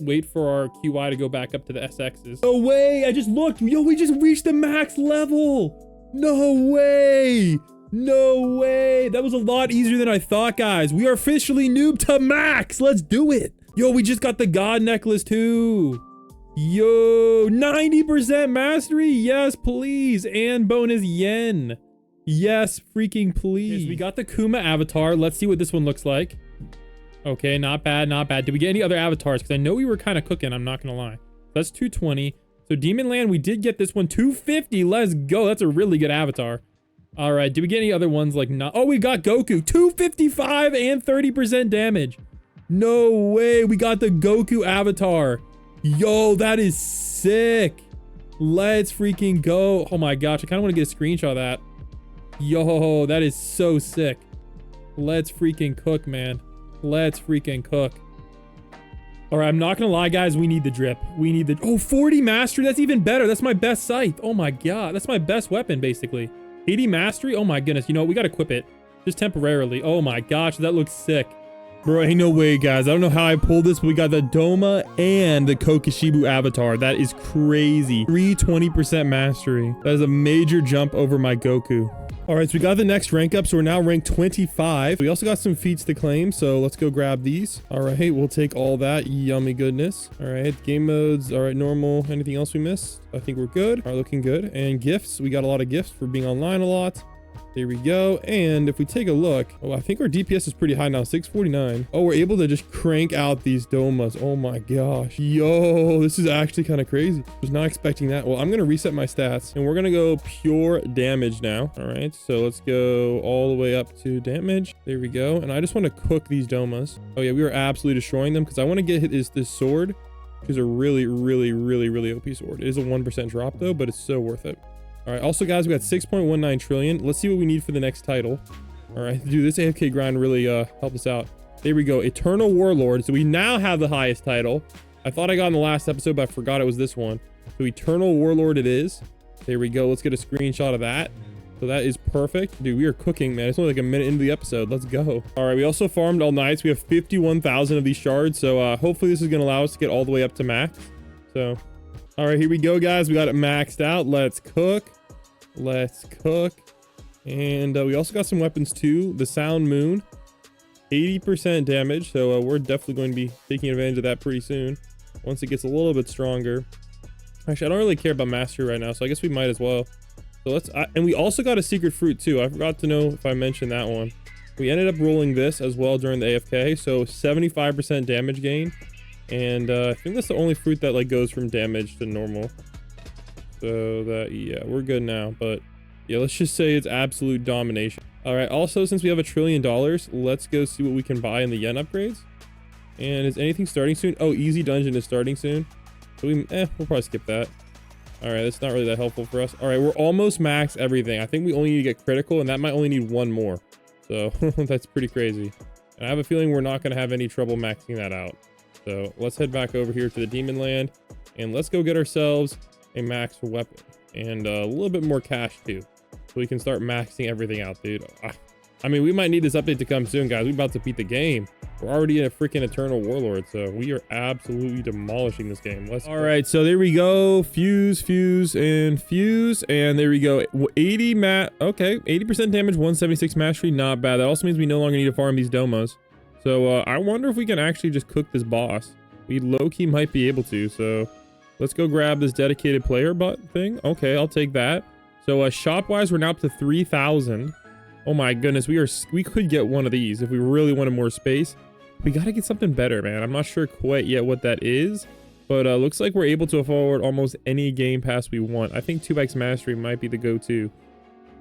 wait for our QI to go back up to the SXs. No way, I just looked. Yo, we just reached the max level. No way. No way. That was a lot easier than I thought, guys. We are officially noob to max. Let's do it. Yo, we just got the god necklace too. Yo, 90% mastery. Yes, please. And bonus yen. Yes, freaking please. Okay, so we got the Kuma avatar. Let's see what this one looks like. Okay, not bad, not bad. Did we get any other avatars? Because I know we were kind of cooking, I'm not going to lie. That's 220. So Demon Land, we did get this one. 250. Let's go. That's a really good avatar. All right, did we get any other ones like not? Oh, we got Goku. 255 and 30% damage. No way. We got the Goku avatar. Yo, that is sick. Let's freaking go. Oh my gosh, I kind of want to get a screenshot of that. Yo, that is so sick. Let's freaking cook, man. Let's freaking cook. All right, I'm not gonna lie, guys. We need the drip. We need the... Oh, 40 mastery. That's even better. That's my best scythe. Oh my god. That's my best weapon, basically. 80 mastery. Oh my goodness. You know what? We gotta equip it. Just temporarily. Oh my gosh. That looks sick. Bro, ain't no way, guys. I don't know how I pulled this, but we got the Doma and the Kokishibu avatar. That is crazy. 320% mastery. That is a major jump over my Goku. All right, so we got the next rank up, so we're now ranked 25. We also got some feats to claim, so let's go grab these. All right, we'll take all that yummy goodness. All right, game modes. All right, normal. Anything else we missed? I think we're good. All right, looking good. And gifts. We got a lot of gifts for being online a lot. There we go. And if we take a look, oh, I think our DPS is pretty high now, 649. Oh, we're able to just crank out these domas. Oh my gosh. Yo, this is actually kind of crazy. I was not expecting that. Well, I'm going to reset my stats and we're going to go pure damage now. All right, so let's go all the way up to damage. There we go. And I just want to cook these domas. Oh yeah, we were absolutely destroying them because I want to get this sword, which is a really OP sword. It is a 1% drop though, but it's so worth it. All right, also guys, we got 6.19 trillion. Let's see what we need for the next title. All right, dude, this AFK grind really helped us out. There we go, Eternal Warlord. So we now have the highest title. I thought I got in the last episode, but I forgot it was this one. So Eternal Warlord it is. There we go, let's get a screenshot of that. So that is perfect. Dude, we are cooking, man. It's only like a minute into the episode. Let's go. All right, we also farmed all night. So we have 51,000 of these shards. So hopefully this is gonna allow us to get all the way up to max. So... all right, here we go, guys. We got it maxed out. Let's cook. Let's cook. And we also got some weapons too. The Sound Moon, 80% damage. So we're definitely going to be taking advantage of that pretty soon once it gets a little bit stronger. Actually, I don't really care about mastery right now, so I guess we might as well. So let's... and we also got a secret fruit too. I forgot to know if I mentioned that one. We ended up rolling this as well during the AFK, so 75% damage gain. And I think that's the only fruit that like goes from damage to normal. So that, yeah, we're good now. But yeah, let's just say it's absolute domination. All right, also, since we have $1 trillion, let's go see what we can buy in the yen upgrades. And is anything starting soon? Oh, easy dungeon is starting soon. So we'll probably skip that. All right, that's not really that helpful for us. All right, we're almost max everything. I think we only need to get critical, and that might only need one more. So that's pretty crazy. And I have a feeling we're not going to have any trouble maxing that out. So let's head back over here to the Demon Land, and let's go get ourselves a max weapon and a little bit more cash too, so we can start maxing everything out, dude. I mean, we might need this update to come soon, guys. We're about to beat the game. We're already in a freaking Eternal Warlord, so we are absolutely demolishing this game. All right, so there we go. Fuse, and there we go. 80% damage, 176 mastery, not bad. That also means we no longer need to farm these domos. So I wonder if we can actually just cook this boss. We low-key might be able to, so let's go grab this dedicated player thing. Okay, I'll take that. So shop-wise, we're now up to 3,000. Oh my goodness, we could get one of these if we really wanted more space. We gotta get something better, man. I'm not sure quite yet what that is, but looks like we're able to afford almost any game pass we want. I think 2x mastery might be the go-to.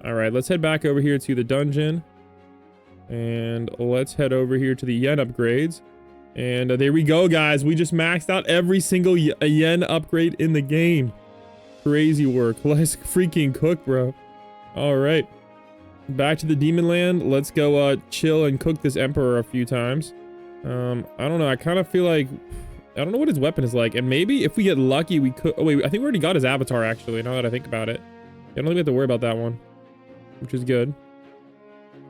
All right, let's head back over here to the dungeon, and let's head over here to the yen upgrades. And there we go, guys. We just maxed out every single yen upgrade in the game. Crazy work. Let's freaking cook, bro. All right, back to the Demon Land. Let's go chill and cook this Emperor a few times. I don't know. I kind of feel like I don't know what his weapon is like, and maybe if we get lucky, we could. Oh wait, I think we already got his avatar actually. Now that I think about it, I don't think we have to worry about that one, which is good.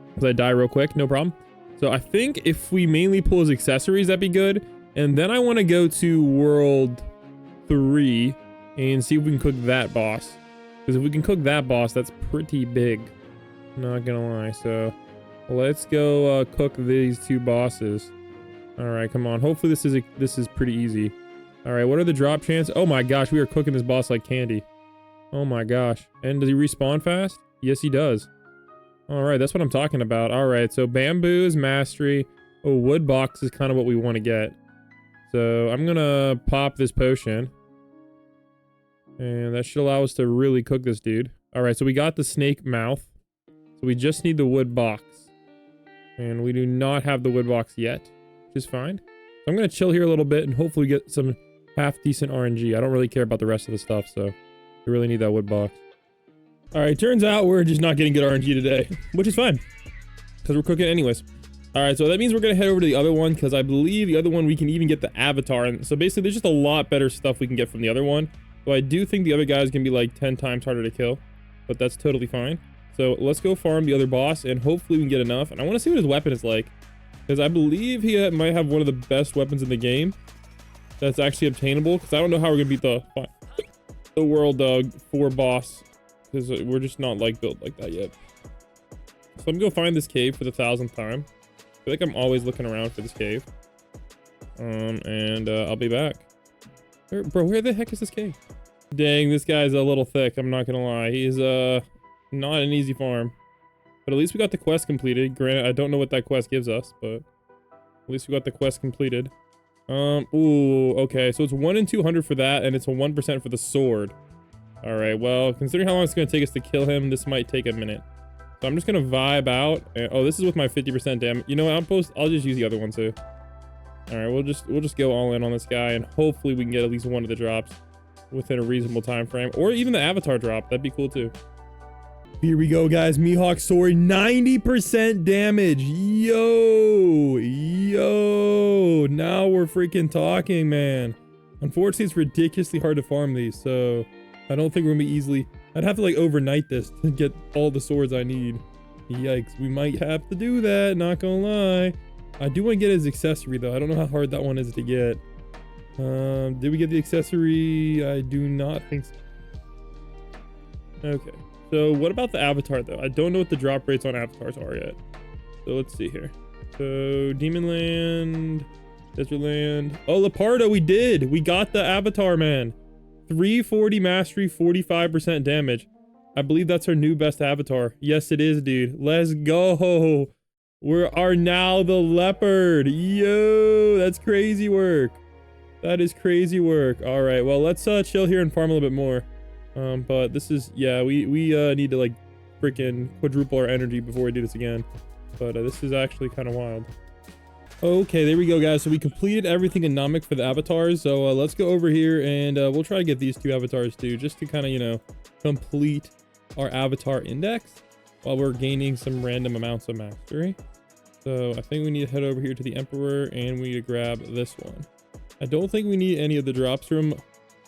Because I die real quick, no problem. So I think if we mainly pull his accessories, that'd be good. And then I want to go to World 3 and see if we can cook that boss. Because if we can cook that boss, that's pretty big. Not gonna lie. So let's go cook these two bosses. All right, come on. Hopefully this is pretty easy. All right, what are the drop chances? Oh my gosh, we are cooking this boss like candy. Oh my gosh. And does he respawn fast? Yes, he does. All right, that's what I'm talking about. All right, so bamboo's mastery. Oh, wood box is kind of what we want to get. So I'm gonna pop this potion, and that should allow us to really cook this dude. All right, so we got the snake mouth. So we just need the wood box, and we do not have the wood box yet, which is fine. So I'm gonna chill here a little bit and hopefully get some half decent RNG. I don't really care about the rest of the stuff, so we really need that wood box. All right, turns out we're just not getting good RNG today, which is fine because we're cooking anyways. All right, so that means we're gonna head over to the other one because I believe the other one we can even get the avatar. And so basically there's just a lot better stuff we can get from the other one. So I do think the other guy is gonna be like 10 times harder to kill, but that's totally fine. So let's go farm the other boss and hopefully we can get enough. And I want to see what his weapon is like, because I believe he might have one of the best weapons in the game that's actually obtainable, because I don't know how we're gonna beat the World 4 boss, because we're just not like built like that yet. So I'm gonna go find this cave for the 1000th time. I feel like I'm always looking around for this cave. And I'll be back. Bro, where the heck is this cave? Dang, this guy's a little thick, I'm not gonna lie. He's not an easy farm. But at least we got the quest completed. Granted, I don't know what that quest gives us, but at least we got the quest completed. Ooh, okay. So it's 1 in 200 for that, and it's a 1% for the sword. All right, well, considering how long it's going to take us to kill him, this might take a minute. So I'm just going to vibe out. Oh, this is with my 50% damage. You know what? I'll just use the other one too. All right, we'll just go all in on this guy, and hopefully we can get at least one of the drops within a reasonable time frame, or even the avatar drop. That'd be cool too. Here we go, guys. Mihawk sword, 90% damage. Yo, now we're freaking talking, man. Unfortunately, it's ridiculously hard to farm these, so I don't think we're gonna be easily. I'd have to like overnight this to get all the swords I need. Yikes, we might have to do that, not gonna lie. I do want to get his accessory though. I don't know how hard that one is to get. Did we get the accessory? I do not think so. Okay. So what about the avatar though? I don't know what the drop rates on avatars are yet. So let's see here. So Demon Land, Desert Land. Oh, Lepardo, we did. We got the avatar, man. 340 mastery, 45% damage. I believe that's our new best avatar. Yes, it is, dude. Let's go. We are now the leopard. Yo, that's crazy work. That is crazy work. All right, well, let's chill here and farm a little bit more. But this is, yeah, we need to like freaking quadruple our energy before we do this again. But this is actually kind of wild. Okay, there we go, guys. So we completed everything in Namek for the avatars. So let's go over here and we'll try to get these 2 avatars too, just to kind of, you know, complete our avatar index while we're gaining some random amounts of mastery. So I think we need to head over here to the Emperor and we need to grab this one. I don't think we need any of the drops from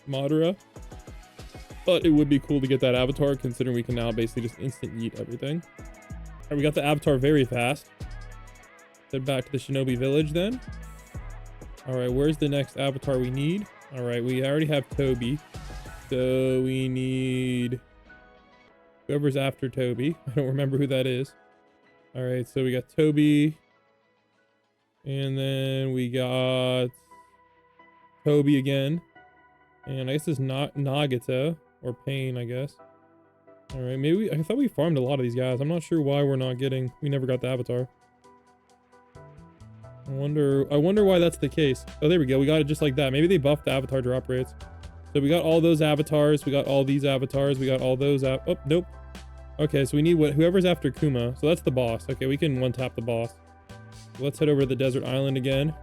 Madara, but it would be cool to get that avatar considering we can now basically just instant yeet everything. All right, we got the avatar very fast. Head back to the Shinobi village then. All right, where's the next avatar we need? All right, we already have Toby. So we need whoever's after Toby. I don't remember who that is. All right, so we got Toby. And then we got Toby again. And I guess it's not Nagata or Pain, I guess. All right, maybe I thought we farmed a lot of these guys. I'm not sure why we're not getting, we never got the avatar. I wonder why that's the case. Oh, there we go. We got it just like that. Maybe they buffed the avatar drop rates. So we got all those avatars. We got all these avatars. We got all those oh, nope. Okay, so we need whoever's after Kuma. So that's the boss. Okay, we can one-tap the boss. Let's head over to the desert island again.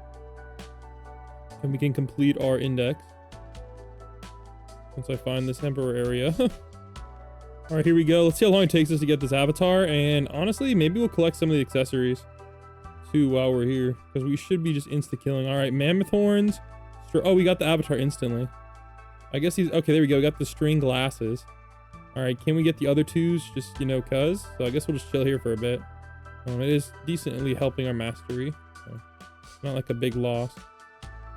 And we can complete our index. Once I find this Emperor area. All right, here we go. Let's see how long it takes us to get this avatar. And honestly, maybe we'll collect some of the accessories too while we're here, because we should be just insta-killing. All right, mammoth horns. Oh, we got the avatar instantly. I guess he's... Okay, there we go. We got the string glasses. All right, can we get the other 2s just, you know, cuz? So I guess we'll just chill here for a bit. It is decently helping our mastery. So not like a big loss.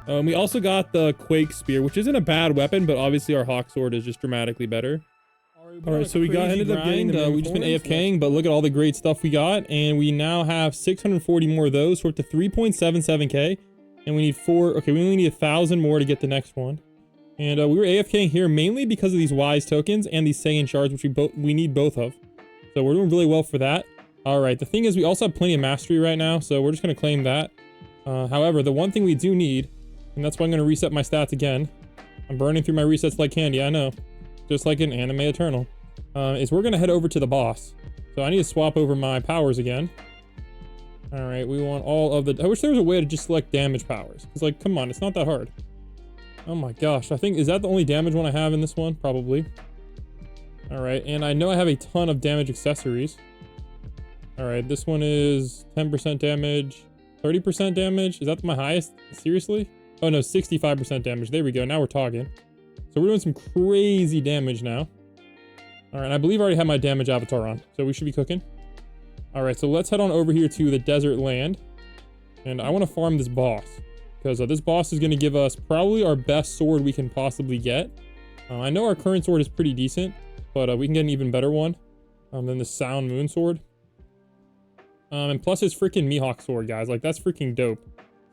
We also got the Quake Spear, which isn't a bad weapon, but obviously our Hawk Sword is just dramatically better. All right, so we ended up getting we've just been AFKing, but look at all the great stuff we got, and we now have 640 more of those. So we're up to 3.77k, and we need 4. Okay, we only need 1,000 more to get the next one. And we were AFKing here mainly because of these wise tokens and these Saiyan shards, which we need both of. So we're doing really well for that. All right, the thing is we also have plenty of mastery right now, so we're just gonna claim that. However, the one thing we do need, and that's why I'm gonna reset my stats again. I'm burning through my resets like candy, I know. Just like an anime eternal, is we're gonna head over to the boss. So I need to swap over my powers again. All right, we want all of the... I wish there was a way to just select damage powers. It's like, come on, it's not that hard. Oh my gosh, I think, is that the only damage one I have in this one? Probably. All right, and I know I have a ton of damage accessories. All right, this one is 10% damage, 30% damage. Is that my highest? Seriously? Oh no, 65% damage. There we go, now we're talking. So we're doing some crazy damage now. All right, I believe I already have my damage avatar on, so we should be cooking. All right, so let's head on over here to the desert land. And I want to farm this boss, because this boss is going to give us probably our best sword we can possibly get. I know our current sword is pretty decent, but we can get an even better one than the Sound Moon sword. And plus his freaking Mihawk sword, guys. Like, that's freaking dope.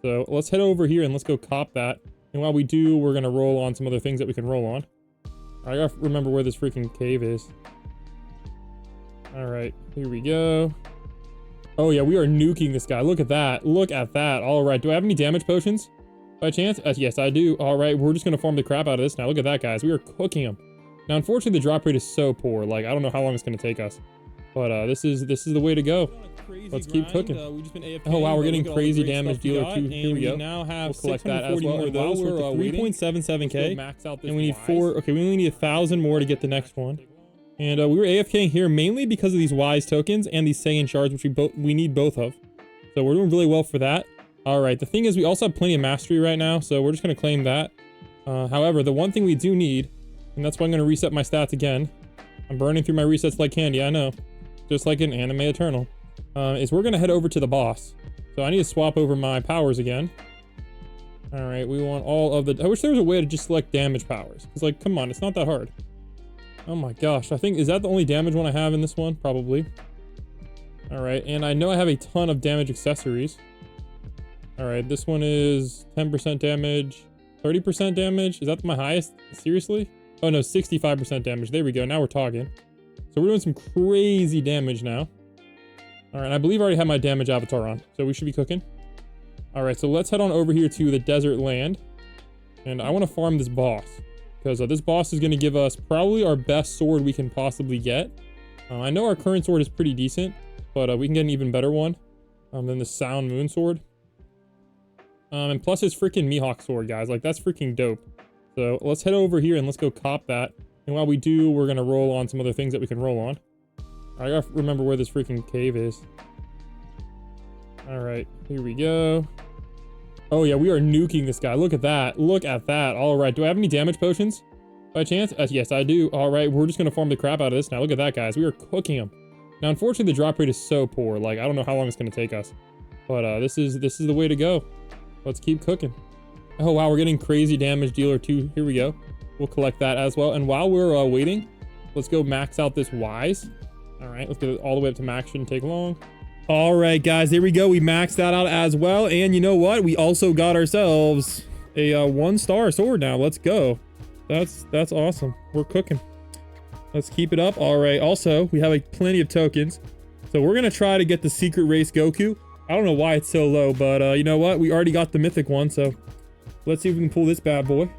So let's head over here and let's go cop that. And while we do, we're going to roll on some other things that we can roll on. I gotta remember where this freaking cave is. All right, here we go. Oh yeah, we are nuking this guy. Look at that. Look at that. All right, do I have any damage potions by chance? Yes, I do. All right, we're just going to farm the crap out of this now. Look at that, guys. We are cooking him. Now, unfortunately, the drop rate is so poor. Like, I don't know how long it's going to take us. But this is the way to go. Let's keep cooking. Oh wow, we're getting crazy damage dealer too. Here we go. Now have we'll collect that as well. More of those. We're 3.77k, and we need 4. Okay, we only need 1,000 more to get the next one. And we were AFKing here mainly because of these wise tokens and these Saiyan shards, which we need both of. So we're doing really well for that. All right, the thing is we also have plenty of mastery right now, so we're just gonna claim that. However, the one thing we do need, and that's why I'm gonna reset my stats again. I'm burning through my resets like candy, I know. Just like an anime eternal. Is we're gonna head over to the boss. So I need to swap over my powers again. All right, we want all of the... I wish there was a way to just select damage powers. It's like, come on, it's not that hard. Oh my gosh, I think, is that the only damage one I have in this one? Probably. All right, and I know I have a ton of damage accessories. All right, this one is 10% damage, 30% damage. Is that my highest? Seriously? Oh no, 65% damage. There we go, now we're talking. So we're doing some crazy damage now. All right, I believe I already have my damage avatar on, so we should be cooking. All right, so let's head on over here to the desert land. And I want to farm this boss, because this boss is going to give us probably our best sword we can possibly get. I know our current sword is pretty decent, but we can get an even better one than the Sound Moon sword. And plus his freaking Mihawk sword, guys. Like, that's freaking dope. So let's head over here and let's go cop that. And while we do, we're going to roll on some other things that we can roll on. I gotta remember where this freaking cave is. All right, here we go. Oh yeah, we are nuking this guy. Look at that. Look at that. All right, do I have any damage potions by chance? Yes, I do. All right, we're just gonna farm the crap out of this now. Look at that, guys. We are cooking him. Now, unfortunately, the drop rate is so poor. Like, I don't know how long it's gonna take us, but this is the way to go. Let's keep cooking. Oh wow, we're getting crazy damage dealer 2. Here we go. We'll collect that as well. And while we're waiting, let's go max out this Wise. All right, let's get it all the way up to max. Shouldn't take long. All right, guys, there we go. We maxed that out as well. And you know what? We also got ourselves a 1-star sword now. Let's go. That's awesome. We're cooking. Let's keep it up. All right. Also, we have plenty of tokens. So we're going to try to get the secret race Goku. I don't know why it's so low, but you know what? We already got the mythic one. So let's see if we can pull this bad boy.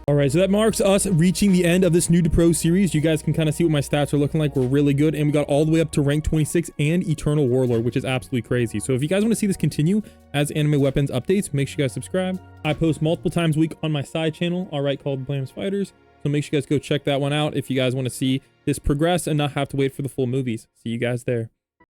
All right, so that marks us reaching the end of this New to Pro series. You guys can kind of see what my stats are looking like. We're really good, and we got all the way up to rank 26 and Eternal Warlord, which is absolutely crazy. So if you guys want to see this continue as Anime Weapons updates, make sure you guys subscribe. I post multiple times a week on my side channel, all right, called Blams Fighters. So make sure you guys go check that one out if you guys want to see this progress and not have to wait for the full movies. See you guys there.